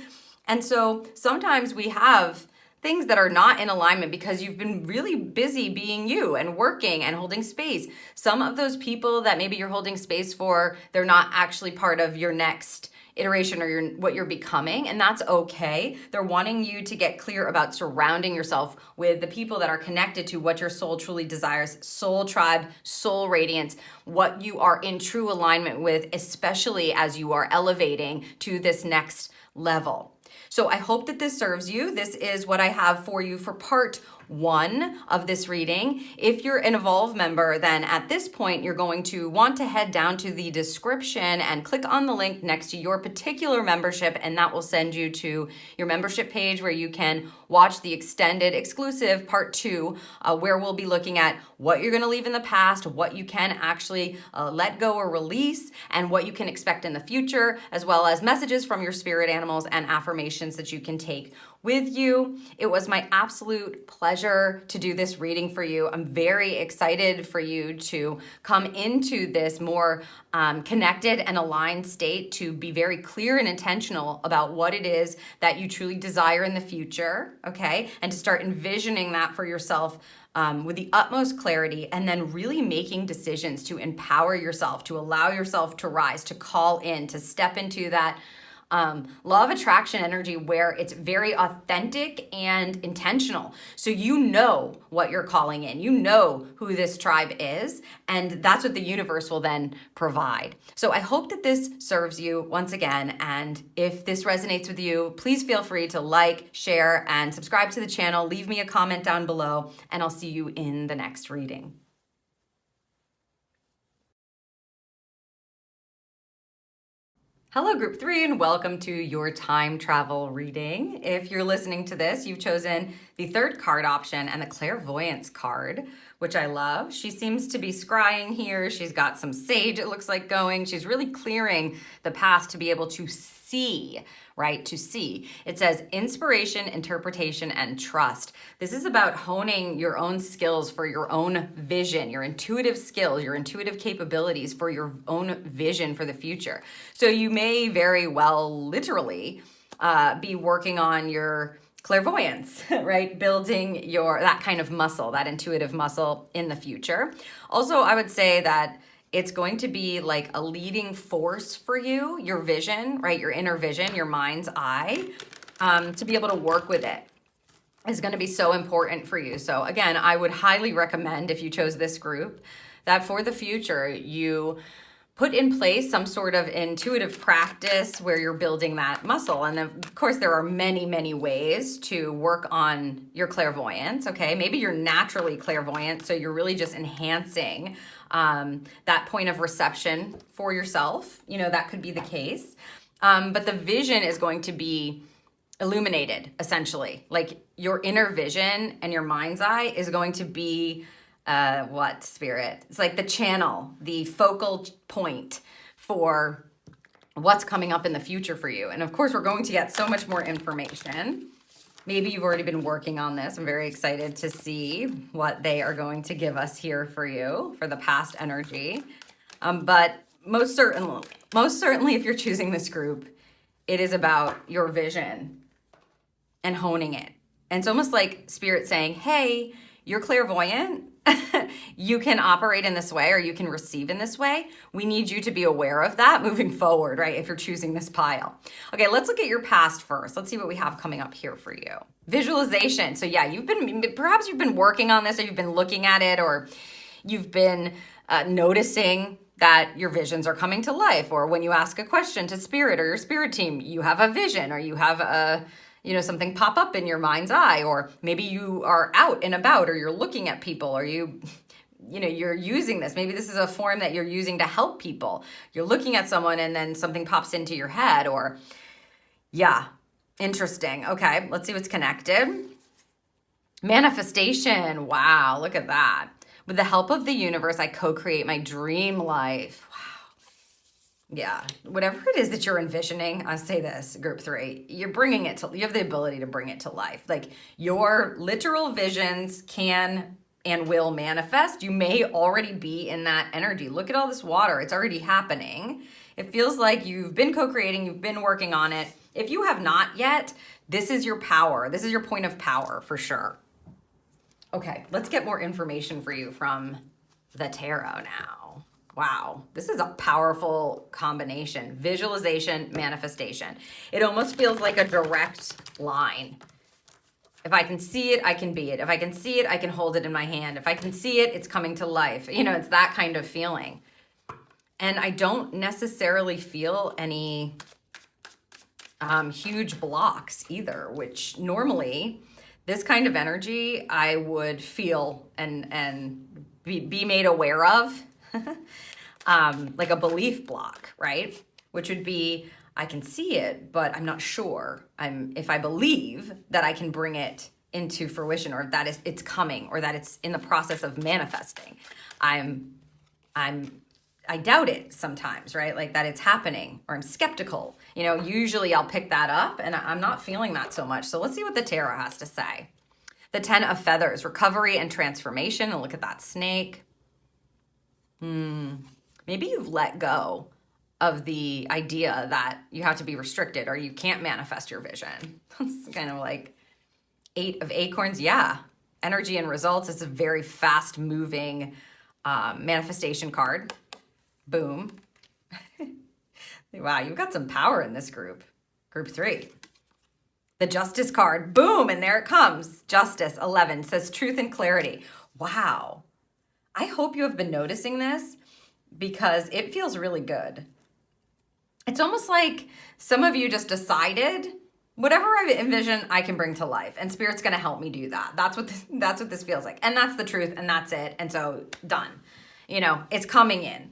Speaker 1: And so sometimes we have things that are not in alignment because you've been really busy being you and working and holding space. Some of those people that maybe you're holding space for, they're not actually part of your next iteration or what you're becoming, and that's okay. They're wanting you to get clear about surrounding yourself with the people that are connected to what your soul truly desires, soul tribe, soul radiance, what you are in true alignment with, especially as you are elevating to this next level. So I hope that this serves you. This is what I have for you for part 1 of this reading. If you're an Evolve member, then at this point, you're going to want to head down to the description and click on the link next to your particular membership, and that will send you to your membership page where you can watch the extended exclusive part 2, where we'll be looking at what you're going to leave in the past, what you can actually let go or release, and what you can expect in the future, as well as messages from your spirit animals and affirmations that you can take with you. It was my absolute pleasure to do this reading for you. I'm very excited for you to come into this more connected and aligned state, to be very clear and intentional about what it is that you truly desire in the future, okay? And to start envisioning that for yourself with the utmost clarity, and then really making decisions to empower yourself, to allow yourself to rise, to call in, to step into that law of attraction energy where it's very authentic and intentional. So you know what you're calling in, you know who this tribe is, and that's what the universe will then provide. So I hope that this serves you once again, and if this resonates with you, please feel free to like, share, and subscribe to the channel. Leave me a comment down below, and I'll see you in the next reading. Hello, group 3, and welcome to your time travel reading. If you're listening to this, you've chosen the 3rd card option and the Clairvoyance card, which I love. She seems to be scrying here. She's got some sage, it looks like, going. She's really clearing the path to be able to see, right? To see. It says inspiration, interpretation, and trust. This is about honing your own skills for your own vision, your intuitive skills, your intuitive capabilities for your own vision for the future. So you may very well literally be working on your clairvoyance, right? Building that kind of muscle, that intuitive muscle in the future. Also, I would say that it's going to be like a leading force for you, your vision, right? Your inner vision, your mind's eye, to be able to work with it. is going to be so important for you. So again, I would highly recommend, if you chose this group, that for the future you put in place some sort of intuitive practice where you're building that muscle. And then, of course, there are many, many ways to work on your clairvoyance, okay? Maybe you're naturally clairvoyant, so you're really just enhancing that point of reception for yourself. You know, that could be the case. But the vision is going to be illuminated, essentially. Like your inner vision and your mind's eye is going to be what, Spirit? It's like the channel, the focal point for what's coming up in the future for you. And of course, we're going to get so much more information. Maybe you've already been working on this. I'm very excited to see what they are going to give us here for you for the past energy. But most certainly, if you're choosing this group, it is about your vision and honing it. And it's almost like Spirit saying, hey, you're clairvoyant. You can operate in this way, or you can receive in this way. We need you to be aware of that moving forward, right? If you're choosing this pile. Okay, let's look at your past first. Let's see what we have coming up here for you. Visualization. So yeah, perhaps you've been working on this, or you've been looking at it, or you've been noticing that your visions are coming to life. Or when you ask a question to Spirit or your Spirit team, you have a vision, or you have something pop up in your mind's eye, or maybe you are out and about, or you're looking at people, or you're using this. Maybe this is a form that you're using to help people. You're looking at someone and then something pops into your head, or yeah, interesting. Okay, let's see what's connected. Manifestation. Wow, look at that. With the help of the universe, I co-create my dream life. Yeah, whatever it is that you're envisioning, I say this, group 3, you have the ability to bring it to life. Like your literal visions can and will manifest. You may already be in that energy. Look at all this water. It's already happening. It feels like you've been co-creating, you've been working on it. If you have not yet, this is your power. This is your point of power for sure. Okay, let's get more information for you from the tarot now. Wow, this is a powerful combination. Visualization, manifestation. It almost feels like a direct line. If I can see it, I can be it. If I can see it, I can hold it in my hand. If I can see it, it's coming to life. It's that kind of feeling. And I don't necessarily feel any huge blocks either, which normally this kind of energy I would feel and be made aware of. Like a belief block, right? Which would be, I can see it, but I'm not sure. If I believe that I can bring it into fruition, or that it's coming, or that it's in the process of manifesting, I doubt it sometimes, right? Like that it's happening, or I'm skeptical. Usually I'll pick that up, and I'm not feeling that so much. So let's see what the tarot has to say. The 10 of Feathers, recovery and transformation. And look at that snake. Maybe you've let go of the idea that you have to be restricted or you can't manifest your vision. It's kind of like 8 of Acorns. Yeah, energy and results. It's a very fast moving manifestation card. Boom. Wow, you've got some power in this group. Group 3. The Justice card. Boom, and there it comes. Justice, 11, says truth and clarity. Wow. I hope you have been noticing this, because it feels really good. It's almost like some of you just decided, whatever I envision, I can bring to life, and Spirit's going to help me do that. That's what this feels like, and that's the truth, and that's it. And so done. It's coming in.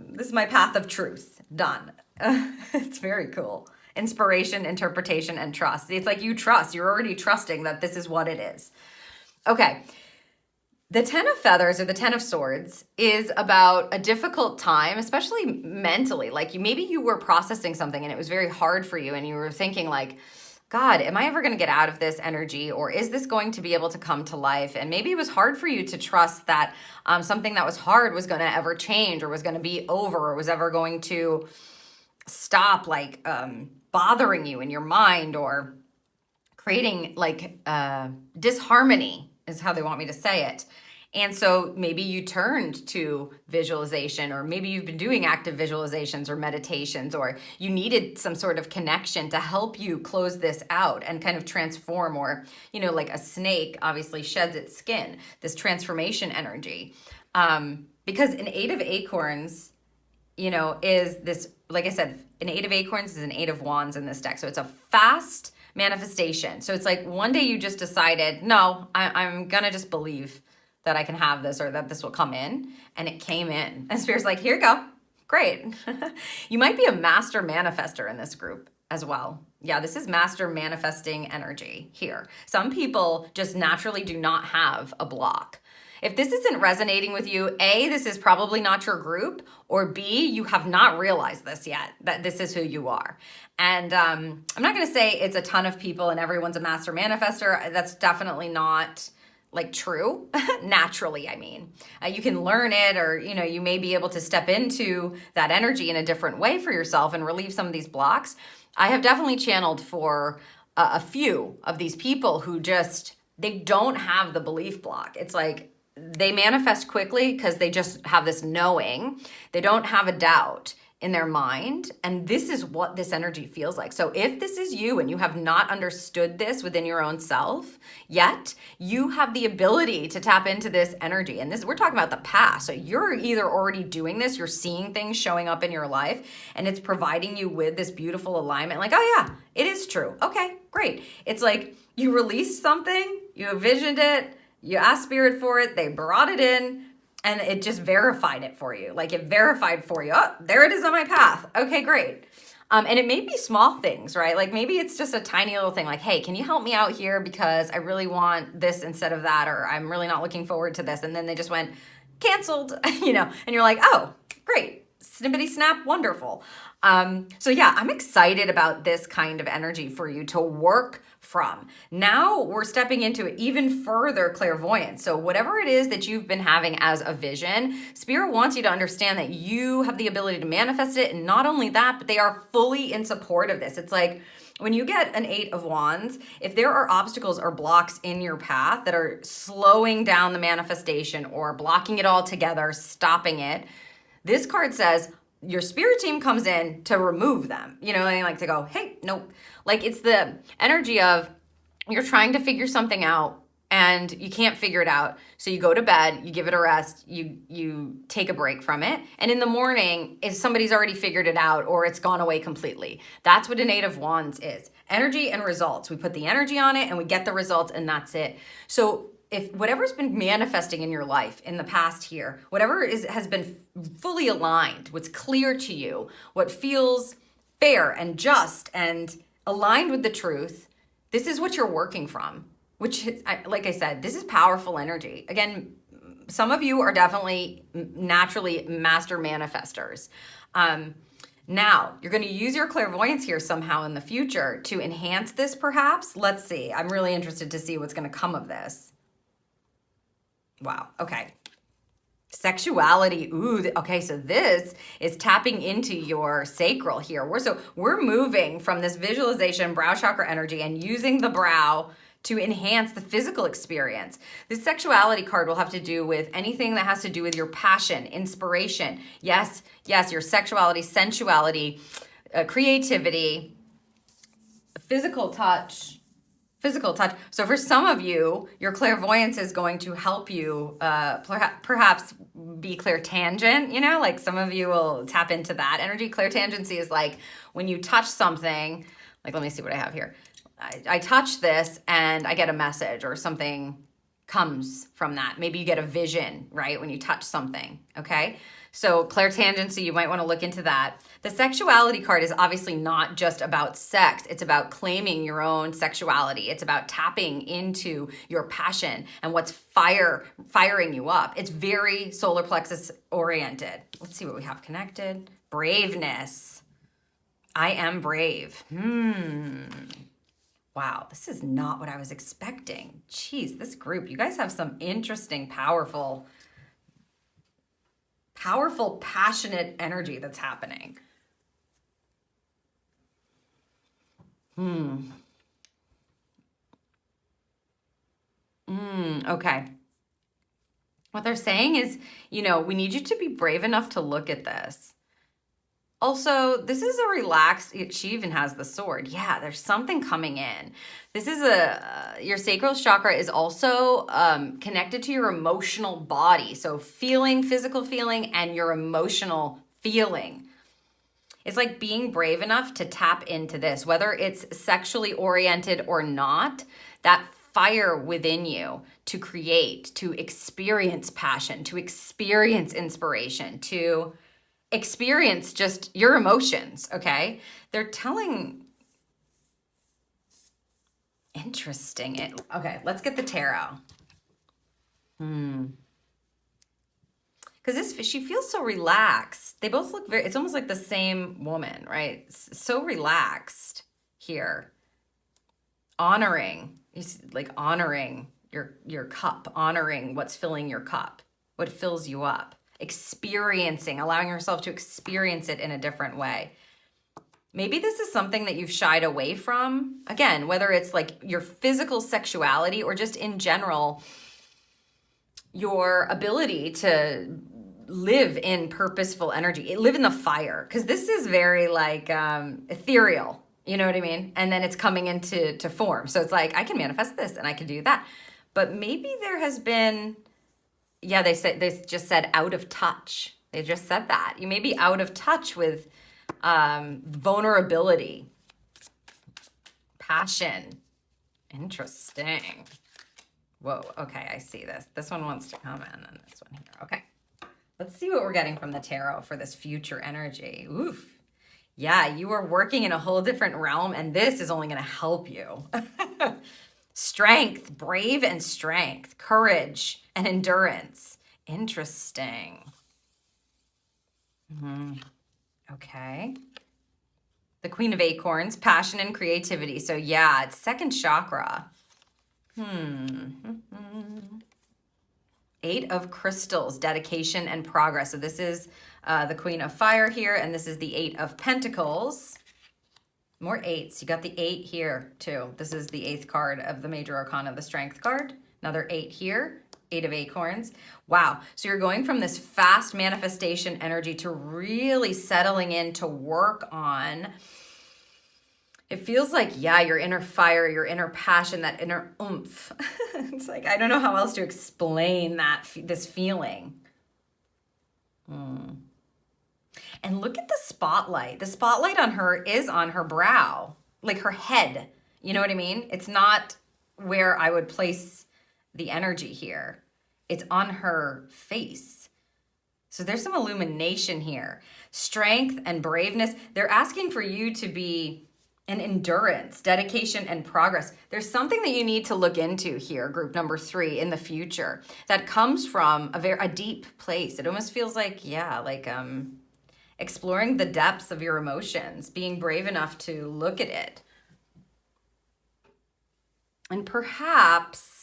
Speaker 1: This is my path of truth. Done. It's very cool. Inspiration, interpretation, and trust. It's like you trust. You're already trusting that this is what it is. Okay. The 10 of Feathers, or the 10 of Swords, is about a difficult time, especially mentally. Like maybe you were processing something and it was very hard for you, and you were thinking like, God, am I ever going to get out of this energy, or is this going to be able to come to life? And maybe it was hard for you to trust that something that was hard was going to ever change, or was going to be over, or was ever going to stop like bothering you in your mind, or creating like disharmony is how they want me to say it. And so maybe you turned to visualization, or maybe you've been doing active visualizations or meditations, or you needed some sort of connection to help you close this out and kind of transform, or, like a snake obviously sheds its skin, this transformation energy. Because an 8 of Acorns, is this, like I said, an 8 of Acorns is an 8 of Wands in this deck. So it's a fast manifestation. So it's like one day you just decided, no, I'm going to just believe that I can have this, or that this will come in, and it came in. And Spirit's like, here you go. Great. You might be a master manifester in this group as well. Yeah, this is master manifesting energy here. Some people just naturally do not have a block. If this isn't resonating with you, A, this is probably not your group, or B, you have not realized this yet, that this is who you are. And I'm not going to say it's a ton of people and everyone's a master manifester. That's definitely not like true. Naturally, I mean. You can learn it, or, you may be able to step into that energy in a different way for yourself and relieve some of these blocks. I have definitely channeled for a few of these people who they don't have the belief block. It's like, they manifest quickly because they just have this knowing. They don't have a doubt in their mind. And this is what this energy feels like. So if this is you and you have not understood this within your own self yet, you have the ability to tap into this energy. And we're talking about the past. So you're either already doing this, you're seeing things showing up in your life, and it's providing you with this beautiful alignment. Like, oh yeah, it is true. Okay, great. It's like you released something, you envisioned it, you asked Spirit for it, they brought it in, and it just verified it for you. Like, it verified for you. Oh, there it is on my path. Okay, great. And it may be small things, right? Like maybe it's just a tiny little thing like, hey, can you help me out here because I really want this instead of that, or I'm really not looking forward to this. And then they just went canceled, and you're like, oh, great. Snippety snap, wonderful. So yeah, I'm excited about this kind of energy for you to work from. Now we're stepping into even further clairvoyance. So whatever it is that you've been having as a vision, Spirit wants you to understand that you have the ability to manifest it. And not only that, but they are fully in support of this. It's like, when you get an 8 of Wands, if there are obstacles or blocks in your path that are slowing down the manifestation or blocking it all together, stopping it, this card says your spirit team comes in to remove them. They like to go, hey, nope. Like it's the energy of you're trying to figure something out and you can't figure it out. So you go to bed, you give it a rest, you take a break from it. And in the morning, if somebody's already figured it out or it's gone away completely, that's what an 8 of Wands is. Energy and results. We put the energy on it and we get the results, and that's it. So if whatever's been manifesting in your life in the past here, whatever has been fully aligned, what's clear to you, what feels fair and just and aligned with the truth, this is what you're working from, which, like I said, this is powerful energy. Again, some of you are definitely naturally master manifestors. Now, you're going to use your clairvoyance here somehow in the future to enhance this, perhaps. Let's see. I'm really interested to see what's going to come of this. Wow. Okay. Sexuality. Ooh. Okay. So this is tapping into your sacral here. We're moving from this visualization brow chakra energy and using the brow to enhance the physical experience. This sexuality card will have to do with anything that has to do with your passion, inspiration. Yes, your sexuality, sensuality, creativity, physical touch. So for some of you, your clairvoyance is going to help you perhaps be clairtangent, like some of you will tap into that energy. Clairtangency is like when you touch something, like let me see what I have here. I touch this and I get a message or something comes from that. Maybe you get a vision, right? When you touch something, okay? So clairtangency, you might want to look into that. The sexuality card is obviously not just about sex. It's about claiming your own sexuality. It's about tapping into your passion and what's firing you up. It's very solar plexus oriented. Let's see what we have connected. Braveness. I am brave. Wow, this is not what I was expecting. Jeez, this group, you guys have some interesting, powerful, passionate energy that's happening. Okay. What they're saying is, we need you to be brave enough to look at this. Also, this is a relaxed, she even has the sword. Yeah, there's something coming in. This is your sacral chakra is also connected to your emotional body. So physical feeling, and your emotional feeling. It's like being brave enough to tap into this, whether it's sexually oriented or not, that fire within you to create, to experience passion, to experience inspiration, to experience just your emotions, okay? They're telling, interesting. Okay, let's get the tarot. Because she feels so relaxed. They both look it's almost like the same woman, right? So relaxed here. Honoring, like honoring your cup, honoring what's filling your cup, what fills you up. Experiencing, allowing yourself to experience it in a different way. Maybe this is something that you've shied away from. Again, whether it's like your physical sexuality or just in general, your ability to live in purposeful energy, live in the fire. Because this is very like ethereal, you know what I mean? And then it's coming into form. So it's like, I can manifest this and I can do that. But maybe there has been, yeah, they just said out of touch. They just said that. You may be out of touch with vulnerability, passion. Interesting. Whoa, okay, I see this. This one wants to come in, and this one here. Okay, let's see what we're getting from the tarot for this future energy. Oof. Yeah, you are working in a whole different realm, and this is only going to help you. Strength, brave and strength, courage and endurance. Interesting. Okay. The Queen of Acorns, passion and creativity. So yeah, it's second chakra. Eight of Crystals, dedication and progress. So this is the Queen of Fire here, and this is the Eight of Pentacles. More eights. You got the 8 here too. This is the 8th card of the Major Arcana, the Strength card. Another 8 here, 8 of Acorns. Wow. So you're going from this fast manifestation energy to really settling in to work on. It feels like, yeah, your inner fire, your inner passion, that inner oomph. It's like, I don't know how else to explain this feeling. And look at the spotlight. The spotlight on her is on her brow, like her head. You know what I mean? It's not where I would place the energy here. It's on her face. So there's some illumination here. Strength and braveness. They're asking for you to be an endurance, dedication, and progress. There's something that you need to look into here, group number 3, in the future, that comes from a deep place. It almost feels like, yeah, like exploring the depths of your emotions, being brave enough to look at it. And perhaps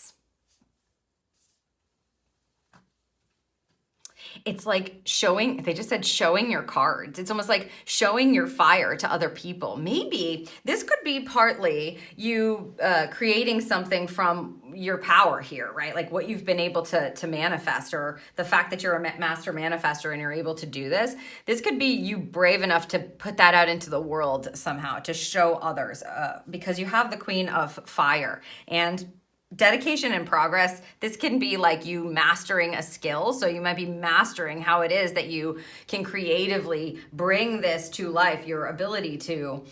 Speaker 1: it's like showing, they just said showing your cards. It's almost like showing your fire to other people. Maybe this could be partly you creating something from your power here, right? Like what you've been able to manifest, or the fact that you're a master manifester and you're able to do this. This could be you brave enough to put that out into the world somehow, to show others, because you have the Queen of Fire. And dedication and progress, this can be like you mastering a skill. So you might be mastering how it is that you can creatively bring this to life, your ability to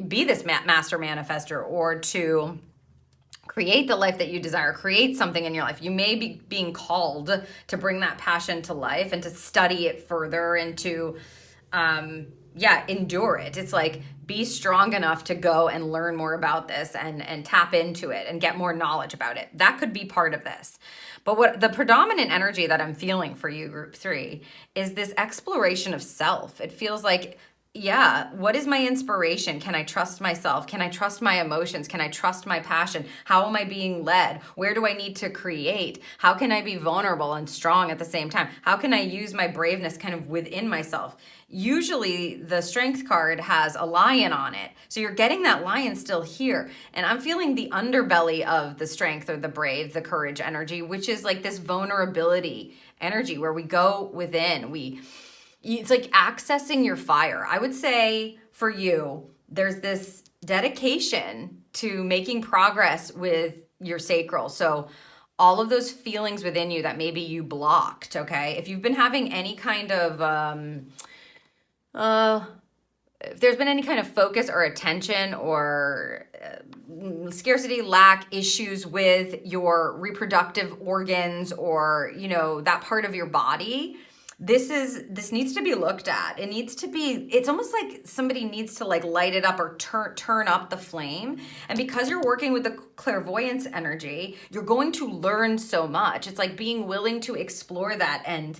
Speaker 1: be this master manifester, or to create the life that you desire, create something in your life. You may be being called to bring that passion to life and to study it further and to endure it. It's like, be strong enough to go and learn more about this and tap into it and get more knowledge about it. That could be part of this. But what the predominant energy that I'm feeling for you, group 3, is this exploration of self. It feels like yeah, what is my inspiration? Can I trust myself? Can I trust my emotions? Can I trust my passion? How am I being led? Where do I need to create? How can I be vulnerable and strong at the same time? How can I use my braveness kind of within myself? Usually the strength card has a lion on it. So you're getting that lion still here. And I'm feeling the underbelly of the strength or the brave, the courage energy, which is like this vulnerability energy where we go within. It's like accessing your fire. I would say for you, there's this dedication to making progress with your sacral. So all of those feelings within you that maybe you blocked, okay? If you've been having any kind of if there's been any kind of focus or attention or scarcity, lack issues with your reproductive organs or, that part of your body, this needs to be looked at. It's almost like somebody needs to like light it up or turn up the flame. And because you're working with the clairvoyance energy, you're going to learn so much. It's like being willing to explore that and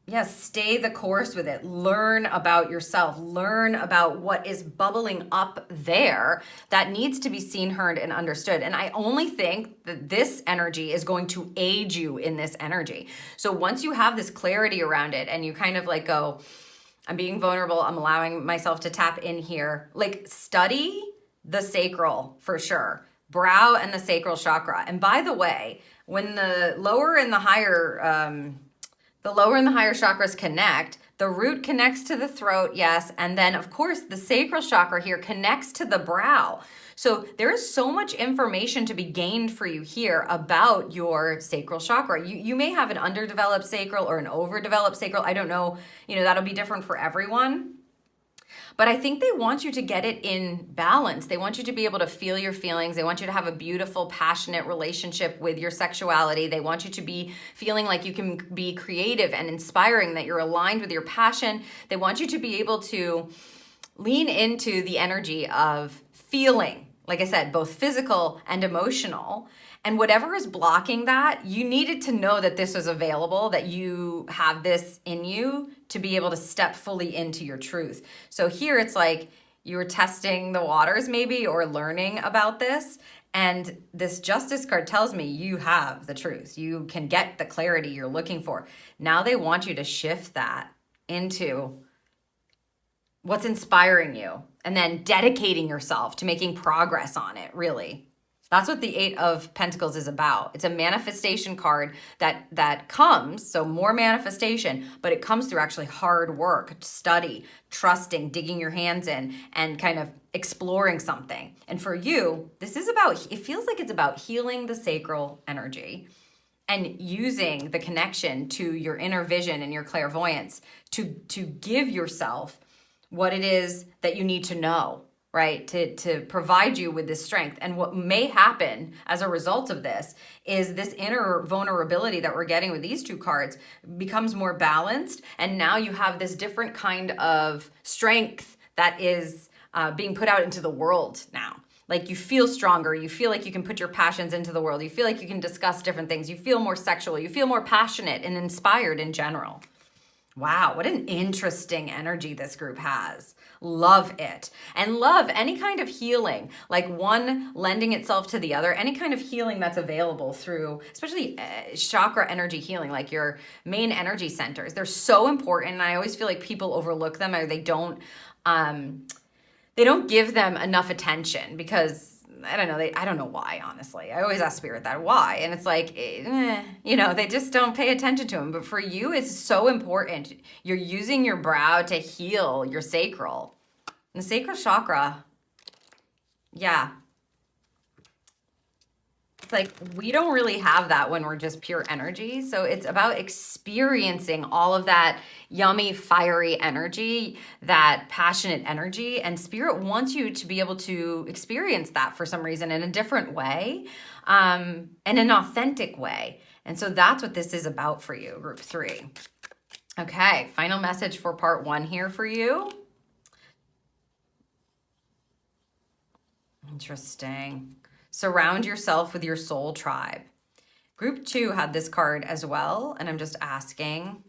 Speaker 1: yes, stay the course with it. Learn about yourself. Learn about what is bubbling up there that needs to be seen, heard, and understood. And I only think that this energy is going to aid you in this energy. So once you have this clarity around it and you kind of like go, I'm being vulnerable, I'm allowing myself to tap in here, like study the sacral for sure. Brow and the sacral chakra. And by the way, when the lower and the higher chakras connect. The root connects to the throat, yes. And then, of course, the sacral chakra here connects to the brow. So there is so much information to be gained for you here about your sacral chakra. You may have an underdeveloped sacral or an overdeveloped sacral. I don't know. That'll be different for everyone. But I think they want you to get it in balance. They want you to be able to feel your feelings. They want you to have a beautiful, passionate relationship with your sexuality. They want you to be feeling like you can be creative and inspiring, that you're aligned with your passion. They want you to be able to lean into the energy of feeling, like I said, both physical and emotional. And whatever is blocking that, you needed to know that this was available, that you have this in you to be able to step fully into your truth. So here it's like you were testing the waters maybe or learning about this. And this justice card tells me you have the truth. You can get the clarity you're looking for. Now they want you to shift that into what's inspiring you and then dedicating yourself to making progress on it, really. That's what the Eight of Pentacles is about. It's a manifestation card that comes, so more manifestation, but it comes through actually hard work, study, trusting, digging your hands in, and kind of exploring something. And for you, it feels like it's about healing the sacral energy and using the connection to your inner vision and your clairvoyance to give yourself what it is that you need to know, right? To provide you with this strength. And what may happen as a result of this is this inner vulnerability that we're getting with these two cards becomes more balanced. And now you have this different kind of strength that is being put out into the world now. Like you feel stronger. You feel like you can put your passions into the world. You feel like you can discuss different things. You feel more sexual. You feel more passionate and inspired in general. Wow, what an interesting energy this group has. Love it. And love any kind of healing, like one lending itself to the other, any kind of healing that's available through, especially chakra energy healing, like your main energy centers. They're so important. And I always feel like people overlook them or they don't give them enough attention because I don't know why, honestly. I always ask spirit that why. And it's like, they just don't pay attention to them. But for you, it's so important. You're using your brow to heal your sacral. And the sacral chakra, yeah. It's like we don't really have that when we're just pure energy. So it's about experiencing all of that yummy, fiery energy, that passionate energy. And spirit wants you to be able to experience that for some reason in a different way, and an authentic way. And so that's what this is about for you, group 3. Okay, final message for part 1 here for you. Interesting. Surround yourself with your soul tribe. Group 2 had this card as well, and I'm just asking,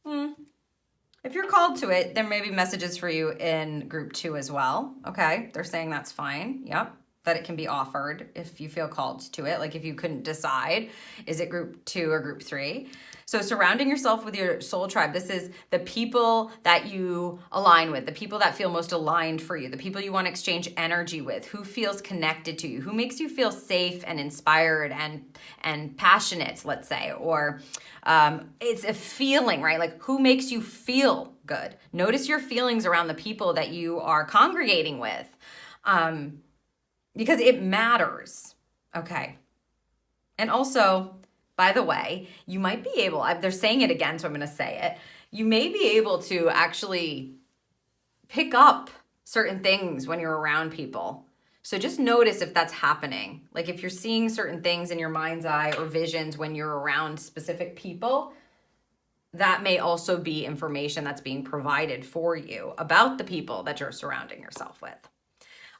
Speaker 1: if If you're called to it, there may be messages for you in group 2 as well. Okay, they're saying that's fine. Yep, that it can be offered if you feel called to it. Like if you couldn't decide, is it group 2 or group 3? So surrounding yourself with your soul tribe, this is the people that you align with, the people that feel most aligned for you, the people you want to exchange energy with, who feels connected to you, who makes you feel safe and inspired and passionate, let's say, or it's a feeling, right? Like who makes you feel good? Notice your feelings around the people that you are congregating with, because it matters. Okay. And also, by the way, you might be able, they're saying it again, so I'm going to say it. You may be able to actually pick up certain things when you're around people. So just notice if that's happening. Like if you're seeing certain things in your mind's eye or visions when you're around specific people, that may also be information that's being provided for you about the people that you're surrounding yourself with.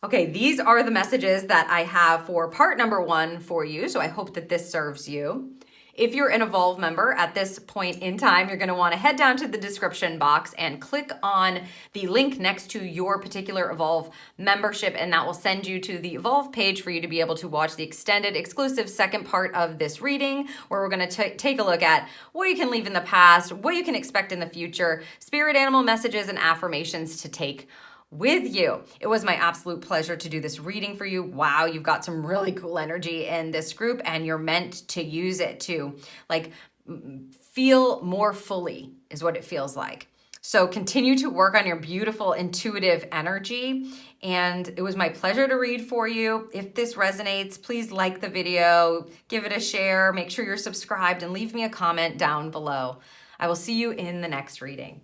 Speaker 1: Okay, these are the messages that I have for part number 1 for you. So I hope that this serves you. If you're an Evolve member at this point in time, you're going to want to head down to the description box and click on the link next to your particular Evolve membership, and that will send you to the Evolve page for you to be able to watch the extended exclusive second part of this reading, where we're going to take a look at what you can leave in the past, what you can expect in the future, spirit animal messages and affirmations to take with you. It was my absolute pleasure to do this reading for you. Wow, you've got some really cool energy in this group, and you're meant to use it to like feel more fully is what it feels like. So continue to work on your beautiful intuitive energy, and it was my pleasure to read for you. If this resonates, please like the video, give it a share, make sure you're subscribed, and leave me a comment down below. I will see you in the next reading.